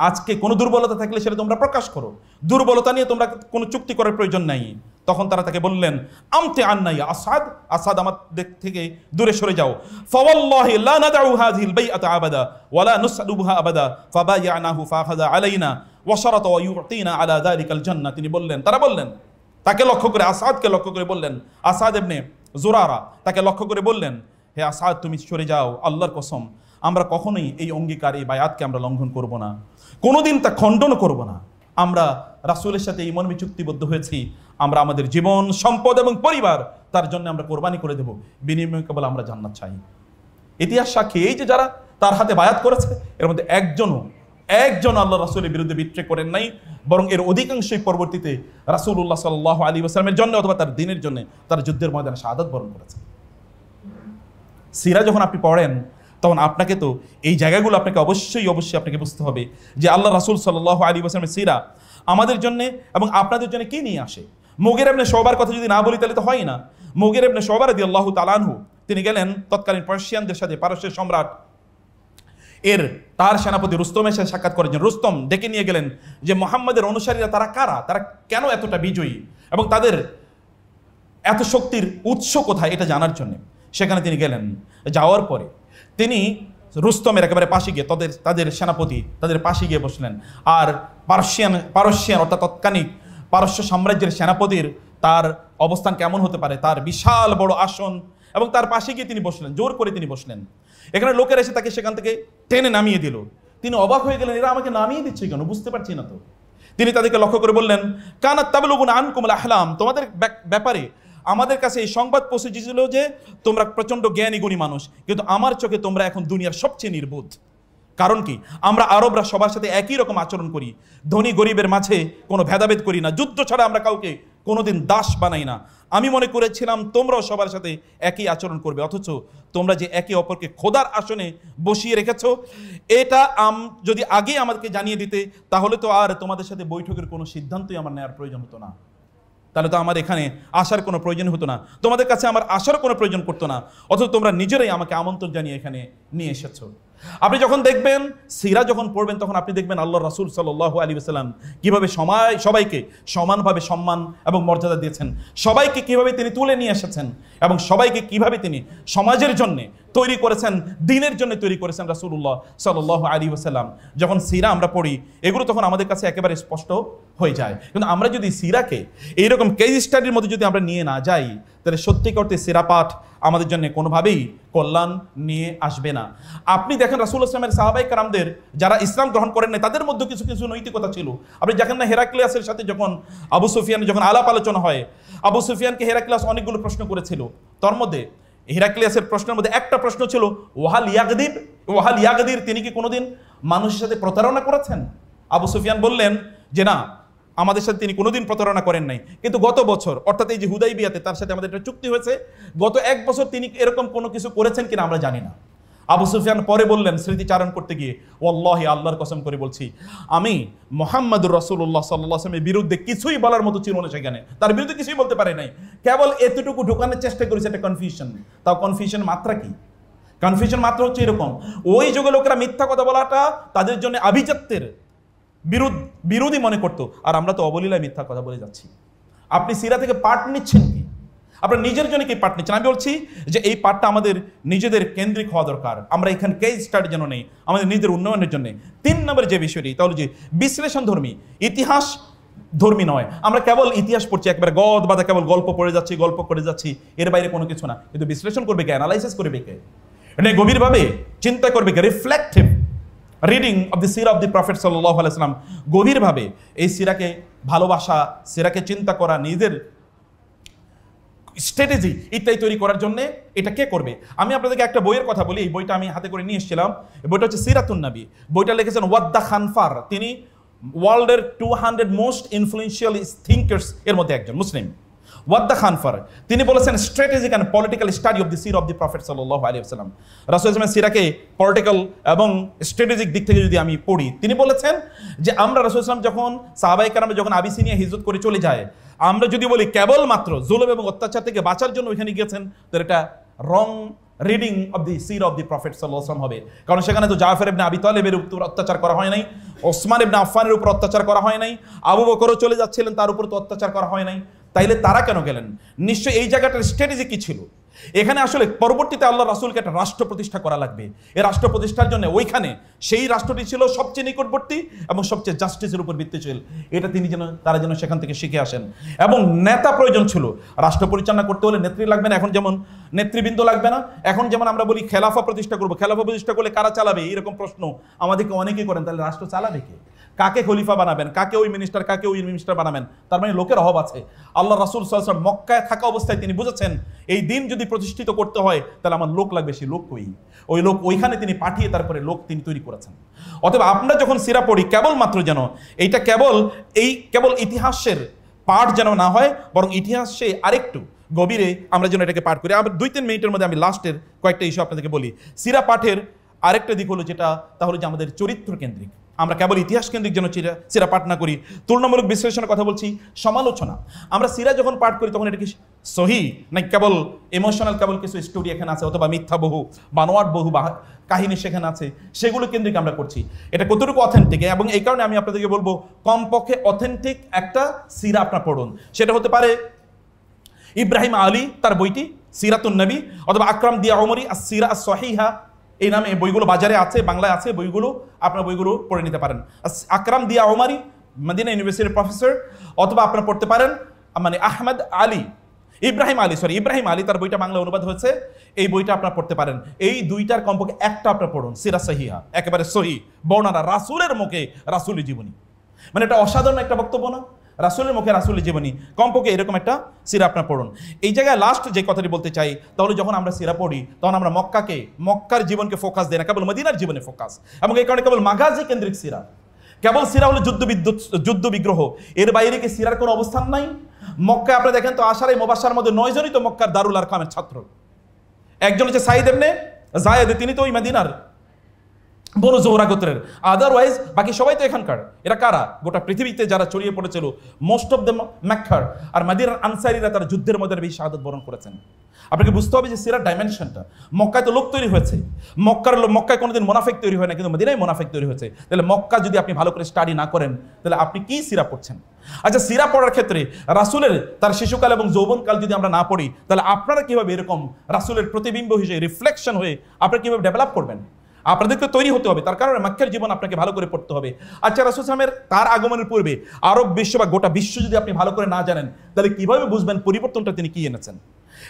আজকে কোনো দুর্বলতা থাকলে সেটা তোমরা প্রকাশ করো, দুর্বলতা নিয়ে তোমরা কোনো চুক্তি করার প্রয়োজন নাই। তখন তারা তাকে বললেন, আমতে আন্না ইয়া আসাদ, আসাদ আমাদের থেকে দূরে সরে যাও। ফাওয়াল্লাহি লা নাদউ হাযিহিল বাইআতা আবাদা ওয়া লা নুসআলুহা আবাদা ফাবায়ানাহু ফাখাযা আলাইনা ওয়া শারাতা ওয়া ইউতিনা আলা যালিকাল জান্নাহ। তিনি বললেন, তারা বললেন, তাকে লক্ষ্য করে, আসাদকে লক্ষ্য করে বললেন, আসাদ ইবনে জুরারা তাকে লক্ষ্য করে বললেন, হে আসাদ, তুমি সরে যাও, আল্লাহর কসম আমরা কখনোই এই অঙ্গীকার, এই বায়াতকে আমরা লঙ্ঘন করব না, কোনোদিন তা খণ্ডন করব না। আমরা রাসূলের সাথে এই মর্মে চুক্তিবদ্ধ হয়েছি, আমরা আমাদের জীবন, সম্পদ এবং পরিবার তার জন্য আমরা কোরবানি করে দেব, বিনিময়ে কেবল আমরা জান্নাত চাই। ইতিহাস সাক্ষী, এই যে যারা তার হাতে বায়াত করেছে, এর মধ্যে একজন আল্লাহ রাসূলের বিরুদ্ধে বিট্রে করেন নাই, বরং এর অধিকাংশই পরবর্তীতে রাসূলুল্লাহ সাল্লাল্লাহু আলাইহি ওয়াসাল্লামের জন্য অথবা তার দ্বীনের জন্য তারা যুদ্ধের ময়দানে শাহাদাত বরণ করেছে। সিরা যখন আপনি পড়েন, তখন আপনাকে তো এই জায়গাগুলো আপনাকে অবশ্যই আপনাকে বুঝতে হবে যে আল্লাহ রাসূল সাল্লাল্লাহু আলাইহি ওয়াসাল্লামের সিরা আমাদের জন্য এবং আপনাদের জন্য কি নিয়ে আসে। মুগীরা ইবনে শুবার কথা যদি না বলি তাহলে তো হয় না। মুগীরা ইবনে শুবা রাদিয়াল্লাহু তাআলা আনহু তিনি গেলেন তৎকালীন পার্সিয়ানদের সাথে, পারস্যের সম্রাট তার সেনাপতি রুস্তমের সাথে সাক্ষাৎ করেছেন। রুস্তম ডেকে নিয়ে গেলেন যে মুহাম্মাদের অনুসারীরা তারা কারা, তারা কেন এতটা বিজয়ী এবং তাদের এত শক্তির উৎস কোথায় এটা জানার জন্য। সেখানে তিনি গেলেন। যাওয়ার পরে তিনি রুস্তমের একেবারে পাশে গিয়ে তাদের সেনাপতি তাদের পাশে গিয়ে বসলেন। আর পারস্যিয়ান অর্থাৎ তৎকালীন পারস্য সাম্রাজ্যের সেনাপতির তার অবস্থান কেমন হতে পারে, তার বিশাল বড় আসন, এবং তার পাশে গিয়ে তিনি বসলেন, জোর করে তিনি বসলেন। এখানে লোকের এসে তাকে সেখান থেকে টেনে নামিয়ে দিল। তিনি অবাক হয়ে গেলেন, এরা আমাকে নামিয়ে দিচ্ছে কেন, বুঝতে পারছি না তো। তিনি তাদেরকে লক্ষ্য করে বললেন, কানাত তাবলুগুনা আনকুমুল আহলাম, তোমাদের ব্যাপারে আমাদের কাছে এই সংবাদ পৌঁছেছিল যে তোমরা প্রচন্ড জ্ঞানী গুণী মানুষ, কিন্তু আমার চোখে তোমরা এখন দুনিয়ার সবচেয়ে নির্বোধ। কারণ কি, আমরা আরবরা সবার সাথে একই রকম আচরণ করি, ধনী গরিবের মাঝে কোনো ভেদাভেদ করি না, যুদ্ধ ছাড়া আমরা কাউকে কোনোদিন দাস বানাই না। আমি মনে করেছিলাম তোমরাও সবার সাথে একই আচরণ করবে, অথচ তোমরা যে একে অপরকে খোদার আসনে বসিয়ে রেখেছ, এটা যদি আগে আমাদেরকে জানিয়ে দিতে তাহলে তো আর তোমাদের সাথে বৈঠকের কোনো সিদ্ধান্তই আমার নেওয়ার প্রয়োজন হতো না, তাহলে তো আমার এখানে আসার কোনো প্রয়োজন হতো না, তোমাদের কাছে আমার আসার কোনো প্রয়োজন পড়তো না, অথচ তোমরা নিজেরাই আমাকে আমন্ত্রণ জানিয়ে এখানে নিয়ে এসেছো। আপনি যখন দেখবেন, সিরা যখন পড়বেন, তখন আপনি দেখবেন আল্লাহ রাসূল সাল্লাল্লাহু আলাইহি ওয়াসাল্লাম কিভাবে সবাইকে সমানভাবে সম্মান এবং মর্যাদা দিয়েছেন, সবাইকে কিভাবে তিনি তুলে নিয়ে এসেছেন, এবং সবাইকে কিভাবে তিনি সমাজের জন্য তৈরি করেছেন, দিনের জন্য তৈরি করেছেন রাসূলুল্লাহ সাল্লাল্লাহু আলাইহি ওয়াসাল্লাম। যখন সিরা আমরা পড়ি, এগুলো তখন আমাদের কাছে একেবারে স্পষ্ট হয়ে যায়। কিন্তু আমরা যদি সিরাকে এইরকম কেস স্টাডির মধ্যে যদি আমরা নিয়ে না যাই, তাহলে সত্যিকার অর্থে সিরা পাঠ আমাদের জন্য কোনোভাবেই কল্যাণ নিয়ে আসবে না। আপনি দেখেন রাসূল ইসলামের সাহাবায়ে কেরামদের যারা ইসলাম গ্রহণ করেন না, তাদের মধ্যে কিছু কিছু নৈতিকতা ছিল। আপনি দেখেন না, হেরাক্লিয়াসের সাথে যখন আবু সুফিয়ান যখন আলাপ আলোচনা হয়, আবু সুফিয়ানকে হেরাক্লিয়াস অনেকগুলো প্রশ্ন করেছিল। তার মধ্যে হেরাক্লিয়াসের প্রশ্নের মধ্যে একটা প্রশ্ন ছিল, ওয়াহাল ইয়াগদির, তিনি কি কোনোদিন মানুষের সাথে প্রতারণা করেছেন? আবু সুফিয়ান বললেন যে না, আমাদের সাথে তিনি কোনোদিন প্রতারণা করেন নাই, কিন্তু গত বছর অর্থাৎ এই যে হুদাইবিয়াতে তার সাথে আমাদের একটা চুক্তি হয়েছে, গত এক বছর তিনি এরকম কোনো কিছু করেছেন কিনা আমরা জানি না। আবু সুফিয়ান পরে বললেন স্মৃতিচারণ করতে গিয়ে, ওয়াল্লাহি, আল্লাহর কসম করে বলছি, আমি মুহাম্মদুর রাসূলুল্লাহ সাল্লাল্লাহু আলাইহি ওয়াসাল্লামের বিরুদ্ধে কিছুই বলার মতো ছিল না, সেখানে তার বিরুদ্ধে কিছুই বলতে পারে নাই, কেবল এতটুকু ঢোকানোর চেষ্টা করেছে, একটা কনফিউশন। তাও কনফিউশন মাত্রা কি? কনফিউশন মাত্রা হচ্ছে এরকম, ওই যুগে লোকেরা মিথ্যা কথা বলাটা তাদের জন্য আভিজাত্যের বিরোধী মনে করতো, আর আমরা তো অবলীলায় মিথ্যা কথা বলে যাচ্ছি। আপনি সিরা থেকে পাঠ নিচ্ছেন কি? আপনার নিজের জন্য কি পাঠ নিচ্ছেন? আমি বলছি যে এই পাঠটা আমাদের নিজেদের কেন্দ্রিক হওয়া দরকার। আমরা এখানে কেস স্টাডি যেন নেই, আমাদের নিজের উন্নয়নের জন্য। 3 নম্বরে যে বিষয়টি, তাহলে যে বিশ্লেষণ ধর্মী, ইতিহাস ধর্মী নয়। আমরা কেবল ইতিহাস পড়ছি, একবার গদ বাদা কেবল গল্প পড়ে যাচ্ছি, এর বাইরে কোনো কিছু না। কিন্তু বিশ্লেষণ করবে কে? অ্যানালাইসিস করবে কে? এটা গভীরভাবে চিন্তা করবে কে? Reflective reading of the Sira of the prophet সাল্লাল্লাহু আলাইহি ওয়াসাল্লাম, গভীরভাবে এই সিরাকে ভালোবাসা, সিরাকে চিন্তা করা, নিজের স্ট্র্যাটেজি ইত্যাদি তৈরি করার জন্য এটা কে করবে? আমি আপনাদেরকে একটা বইয়ের কথা বলি, এই বইটা আমি হাতে করে নিয়ে এসেছিলাম। এই বইটা হচ্ছে সিরাতুন নবী। বইটা লিখেছেন ওয়াদ্দা খানফার, তিনি ওয়ার্ল্ডের 200 মোস্ট ইনফ্লুয়েন্সিয়াল থিঙ্কার্স এর মধ্যে একজন, মুসলিম। ওয়াদ্দা খানফার তিনি বলেছেন strategic and political study of the Sira of the prophet সাল্লাল্লাহু আলাইহি ওয়াসাল্লাম। রাসূল ইসলামের সিরাকে পলিটিক্যাল এবং স্ট্র্যাটেজিক দিক থেকে যদি আমি পড়ি, তিনি বলেছেন যে আমরা রাসূল ইসলাম যখন সাহাবায়ে কেরাম যখন আবিসিনিয়া হিজরত করে চলে যায়, আমরা যদি বলি কেবলমাত্র জুলুম এবং অত্যাচার থেকে বাঁচার জন্য ওইখানে গিয়েছেন, তো এটা রং reading of the Sira of the prophet সাল্লাল্লাহু আলাইহি ওয়াসাল্লাম হবে। কারণ সেখানে তো জাফর ইবনে আবি তালেবের উপর অত্যাচার করা হয় নাই, ওসমান ইবনে আফফানের উপর অত্যাচার করা হয় নাই, আবু বকরও চলে যাচ্ছিলেন, তার উপর তো অত্যাচার করা হয় নাই। তাইলে তারা কেন গেলেন? নিশ্চয়ই এই জায়গাটার স্ট্র্যাটেজি কি ছিল? এখানে আসলে পরবর্তীতে আল্লাহ রাসূলকে একটা রাষ্ট্র প্রতিষ্ঠা করা লাগবে। এই রাষ্ট্র প্রতিষ্ঠার জন্য ওইখানে সেই রাষ্ট্রটি ছিল সবচেয়ে নিকটবর্তী এবং সবচেয়ে জাস্টিসের উপর ভিত্তিশীল। এটা তারা যেন সেখান থেকে শিখে আসেন। এবং নেতা প্রয়োজন ছিল। রাষ্ট্র পরিচালনা করতে হলে নেত্রী লাগবে না, এখন যেমন নেতৃবৃন্দ লাগবে না। এখন যেমন আমরা বলি খেলাফা প্রতিষ্ঠা করবো, খেলাফা প্রতিষ্ঠা করলে কারা চালাবে, এরকম প্রশ্ন আমাদেরকে অনেকেই করেন। তাহলে রাষ্ট্র চালাবে কে? কাকে খলিফা বানাবেন? কাকে ওই মিনিস্টার, কাকে ওই মিনিস্টার বানাবেন? তার মানে লোকের অভাব আছে। আল্লাহ রাসূল সাল্লাল্লাহু আলাইহি ওয়াসাল্লাম মক্কায় থাকা অবস্থায় তিনি বুঝেছেন এই দিন যদি প্রতিষ্ঠিত করতে হয় তাহলে আমার লোক লাগবে। সেই লোক কই? ওই লোক ওইখানে তিনি পাঠিয়ে তারপরে লোক তিনি তৈরি করেছেন। অতএব আমরা যখন সিরা পড়ি, কেবলমাত্র যেন এইটা কেবল ইতিহাসের পাঠ যেন না হয়, বরং ইতিহাসে আরেকটু গভীরে আমরা যেন এটাকে পাঠ করি। আবার 2-3 মিনিটের মধ্যে আমি লাস্টের কয়েকটা ইস্যু আপনাদেরকে বলি। সিরা পাঠের আরেকটা দিক হলো যেটা, তাহলে যে আমাদের চরিত্র কেন্দ্রিক। আমরা কেবল ইতিহাস কেন্দ্রিক যেন সিরা পাঠ না করি, তুলনামূলক বিশ্লেষণের কথা বলছি, সমালোচনা। আমরা সিরা যখন পাঠ করি তখন এটা কি সহি না কেবল ইমোশনাল, কেবল কিছু স্টোরি এখানে আছে, অথবা মিথ্যা বহু বানোয়াট বহু কাহিনী সেখানে আছে, সেগুলো কেন্দ্রিক আমরা করছি। এটা কতটুকু অথেন্টিক, এবং এই কারণে আমি আপনাদেরকে বলবো কমপক্ষে অথেন্টিক একটা সিরা আপনার পড়ুন। সেটা হতে পারে ইব্রাহিম আলী তার বইটি সিরাতুন নবী, অথবা আকরাম দিয়া ওমরি আস-সিরা আস-সহিহা, এই নামে বইগুলো বাজারে আছে, বাংলায় আছে বইগুলো, আপনার বইগুলো পড়ে নিতে পারেন। আকরাম দিয়া ওমরি মদিনা ইউনিভার্সিটির প্রফেসর, অথবা আপনারা পড়তে পারেন মানে আহমদ আলী ইব্রাহিম আলী তার বইটা বাংলা অনুবাদ হয়েছে, এই বইটা আপনারা পড়তে পারেন। এই দুইটার কমপক্ষে একটা আপনারা পড়ুন, সিরা সহিহা, একেবারে সহি বর্ণনা, রাসূলের মুখে রাসূলের জীবনী। মানে এটা অসাধারণ একটা বক্তব্য না, রাসূলের মুখে রাসূলের জীবনী, কমপক্ষে এরকম একটা সিরা আপনারা পড়ুন। এই জায়গায় লাস্ট যে কথাটি বলতে চাই, তাহলে যখন আমরা সিরা পড়ি তখন আমরা মক্কার জীবনকে ফোকাস দেই না, কেবল মদিনার জীবনে ফোকাস, এবং এই কারণে কেবল মাগাজি কেন্দ্রিক সিরা। কেবল সিরা হলো যুদ্ধ বিগ্রহ, এর বাইরে কি সিরার কোনো অবস্থান নাই? মক্কায় আপনারা দেখেন তো, আশারায়ে মুবাশশারার মধ্যে 9 জনই তো মক্কার দারুল আরকামের ছাত্র। একজন হচ্ছে সাইদ ইবনে যায়েদ, তিনি তো ওই মদিনার বনু জোহরা গোত্রের। আদারওয়াইজ বাকি সবাই তো এখানকার। এরা কারা? গোটা পৃথিবীতে যারা ছড়িয়ে পড়েছিল, মোস্ট অফ দ্য মক্কার আর মদিনার আনসারীরা তারা যুদ্ধের মধ্যে বেশি শাহাদাত বরণ করেছেন। আপনাকে বুঝতে হবে যে সিরার ডাইমেনশনটা। মক্কায় তো লোক তৈরি হয়েছে, মক্কায় কোনোদিন মুনাফিক তৈরি হয় না, কিন্তু মদিনায় মুনাফিক তৈরি হয়েছে। তাহলে মক্কা যদি আপনি ভালো করে স্টাডি না করেন, তাহলে আপনি কি সিরা পড়ছেন? আচ্ছা, সিরা পড়ার ক্ষেত্রে রাসূলের তার শিশুকাল এবং যৌবনকাল যদি আমরা না পড়ি, তাহলে আপনারা কিভাবে এরকম রাসূলের প্রতিবিম্ব হিসেবে, রিফ্লেকশন হয়ে আপনারা কিভাবে ডেভেলপ করবেন? আপনাদেরকে তৈরি হতে হবে। তার কারণে মক্কার জীবন আপনাকে ভালো করে পড়তে হবে। আচ্ছা, রাসূল সাল্লাল্লাহু আলাইহি ওয়াসাল্লামের তার আগমনের পূর্বে আরব বিশ্ব বা গোটা বিশ্ব যদি আপনি ভালো করে না জানেন, তাহলে কিভাবে বুঝবেন পরিবর্তনটা তিনি কি এনেছেন,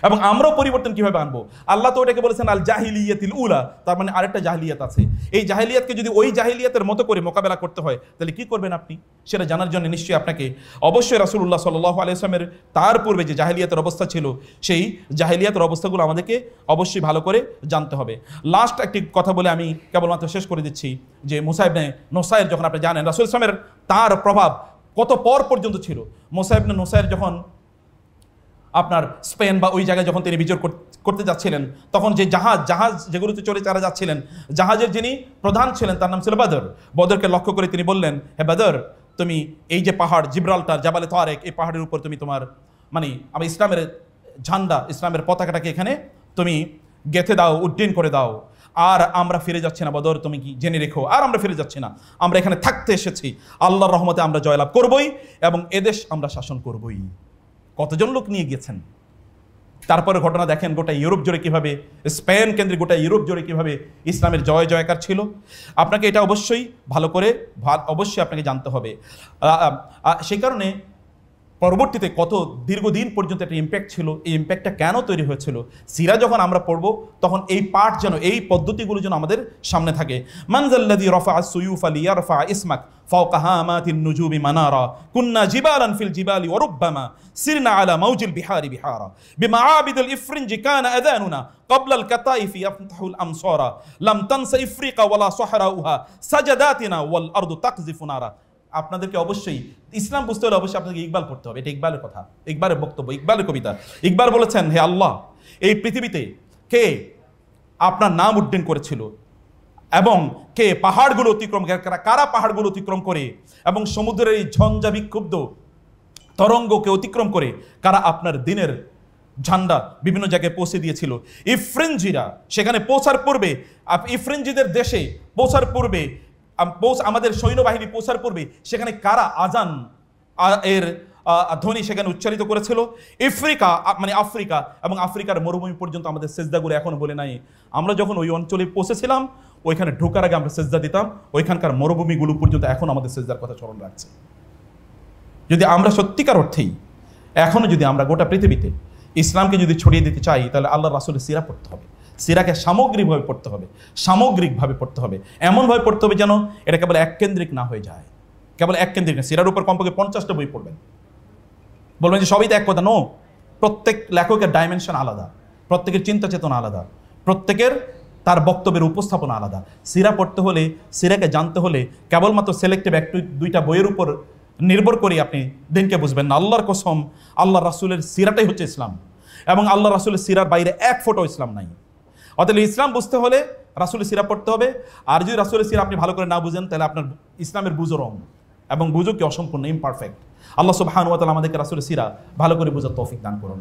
এবং আমরাও পরিবর্তন কিভাবে আনবো? আল্লাহ তো ওটাকে বলেছেন আল জাহিলিয়াতিল উলা, তার মানে আরেকটা জাহিলিয়াত আছে। এই জাহিলিয়াতকে যদি ওই জাহিলিয়াতের মতো করে মোকাবেলা করতে হয়, তাহলে কি করবেন আপনি? সেটা জানার জন্য নিশ্চয়ই আপনাকে অবশ্যই রাসূলুল্লাহ সাল্লাল্লাহু আলাইহি ওয়াসাল্লামের তার পূর্বে যে জাহিলিয়াতের অবস্থা ছিল, সেই জাহিলিয়াতের অবস্থাগুলো আমাদেরকে অবশ্যই ভালো করে জানতে হবে। লাস্ট একটি কথা বলে আমি কেবলমাত্র শেষ করে দিচ্ছি, যে মুসা ইবনে নুসাইর, যখন আপনি জানেন রাসূল সাল্লাল্লাহু আলাইহি ওয়াসাল্লামের তার প্রভাব কত পর্যন্ত ছিল। মুসা ইবনে নুসাইর যখন আপনার স্পেন বা ওই জায়গায় যখন তিনি বিচর করতে যাচ্ছিলেন, তখন যে জাহাজ যেগুলোতে চলে তারা যাচ্ছিলেন, জাহাজের যিনি প্রধান ছিলেন তার নাম ছিল বদরকে লক্ষ্য করে তিনি বললেন, হে বদর, তুমি এই যে পাহাড় জিব্রাল্টার, জাবালে তারেক, এই পাহাড়ের উপর তুমি তোমার মানে আমি ইসলামের ঝান্ডা, ইসলামের পতাকাটাকে এখানে তুমি গেঁথে দাও, উড্ডীন করে দাও। আর আমরা ফিরে যাচ্ছি না বদর, তুমি কি জেনে রেখো, আর আমরা ফিরে যাচ্ছি না, আমরা এখানে থাকতে এসেছি, আল্লাহর রহমতে আমরা জয়লাভ করবই এবং এদেশ আমরা শাসন করবই। কতজন লোক নিয়ে গেছেন? তারপরে ঘটনা দেখেন গোটা ইউরোপ জুড়ে কিভাবে, স্পেন কেন্দ্রিক গোটা ইউরোপ জুড়ে কিভাবে ইসলামের জয় জয়কার ছিল। আপনাকে এটা অবশ্যই ভালো করে অবশ্যই আপনাকে জানতে হবে। সেই কারণে পরবর্তীতে কত দীর্ঘদিন পর্যন্ত একটা ইম্প্যাক্ট ছিল, এই ইম্প্যাক্টটা কেন তৈরি হয়েছিল, সিরা যখন আমরা পড়ব তখন এই পাঠ যেন, এই পদ্ধতিগুলো যেন আমাদের সামনে থাকে। মানজাল্লাযী রাফা আস-সুয়ুফা লিয়ারফা ইসমাক ফাওকা হামাতিন নুজুমি মানারা কুন্না জিবালান ফিল জিবালি ওয়া রুব্বামা সিরনা আলা মাউজিল বিহারি বিহারা বিমাআবিদিল ইফরিনজি কানা আযানুনা ক্বাবলা আল কাতাইফি ইয়াফতাহুল আমসারা লাম তানসা ইফরিকা ওয়ালা সাহরাউহা সাজাদাতিনা ওয়াল আরদু তাকযিফু নারা। আপনাদেরকে অবশ্যই ইসলাম বুঝতে হলে অবশ্যই আপনাকে ইকবাল পড়তে হবে। এটা ইকবালের কথা, ইকবালের বক্তব্য, ইকবালের কবিতা। ইকবাল বলেছেন, হে আল্লাহ, এই পৃথিবীতে কে আপনার নাম উড্ডীন করেছিল এবং কে পাহাড়গুলো অতিক্রম, কারা পাহাড়গুলো অতিক্রম করে এবং সমুদ্রের এই ঝঞ্ঝা বিক্ষুব্ধ তরঙ্গকে অতিক্রম করে কারা আপনার দিনের ঝান্ডা বিভিন্ন জায়গায় পৌঁছে দিয়েছিল। ইফরিনজিরা সেখানে পৌঁছার পূর্বে, ইফরিনজিদের দেশে পৌঁছার পূর্বে, আমাদের সৈন্যবাহিনী পৌঁছার পূর্বে সেখানে কারা আজান এর ধ্বনি সেখানে উচ্চারিত করেছিল। আফ্রিকা মানে আফ্রিকা, এবং আফ্রিকার মরুভূমি পর্যন্ত আমাদের সেজদাগুলো এখনো বলে নাই। আমরা যখন ওই অঞ্চলে পৌঁছেছিলাম, ওইখানে ঢোকার আগে আমরা সেজদা দিতাম, ওইখানকার মরুভূমিগুলো পর্যন্ত এখন আমাদের সেজদার কথা স্মরণ রাখছে। যদি আমরা সত্যিকার অর্থেই এখনো যদি আমরা গোটা পৃথিবীতে ইসলামকে যদি ছড়িয়ে দিতে চাই, তাহলে আল্লাহ রাসূলের সিরা পড়তে হবে। সিরাকে সামগ্রিকভাবে পড়তে হবে, সামগ্রিকভাবে পড়তে হবে, এমনভাবে পড়তে হবে যেন এটা কেবল এককেন্দ্রিক না হয়ে যায়। কেবল এককেন্দ্রিক না, সিরার উপর কমপক্ষে 50টা বই পড়বেন। বলবেন যে সবই তো এক কথা, নো। প্রত্যেক লেখকের ডাইমেনশন আলাদা, প্রত্যেকের চিন্তা চেতনা আলাদা, প্রত্যেকের তার বক্তব্যের উপস্থাপনা আলাদা। সিরা পড়তে হলে, সিরাকে জানতে হলে কেবলমাত্র সিলেক্টিভ 1-2টা বইয়ের উপর নির্ভর করে আপনি দিনকে বুঝবেন না। আল্লাহর কসম, আল্লাহ রাসূলের সিরাটাই হচ্ছে ইসলাম, এবং আল্লাহ রাসূলের সিরার বাইরে এক ফোঁটাও ইসলাম নাই। অতএব ইসলাম বুঝতে হলে রাসূলের সিরা পড়তে হবে। আর যদি রাসূলের সিরা আপনি ভালো করে না বুঝেন, তাহলে আপনার ইসলামের বুঝও রং এবং বুঝও কি অসম্পূর্ণ, ইমপারফেক্ট। আল্লাহ সুবহানাহু ওয়া তাআলা আমাদেরকে রাসূলের সিরা ভালো করে বোঝার তৌফিক দান করুন।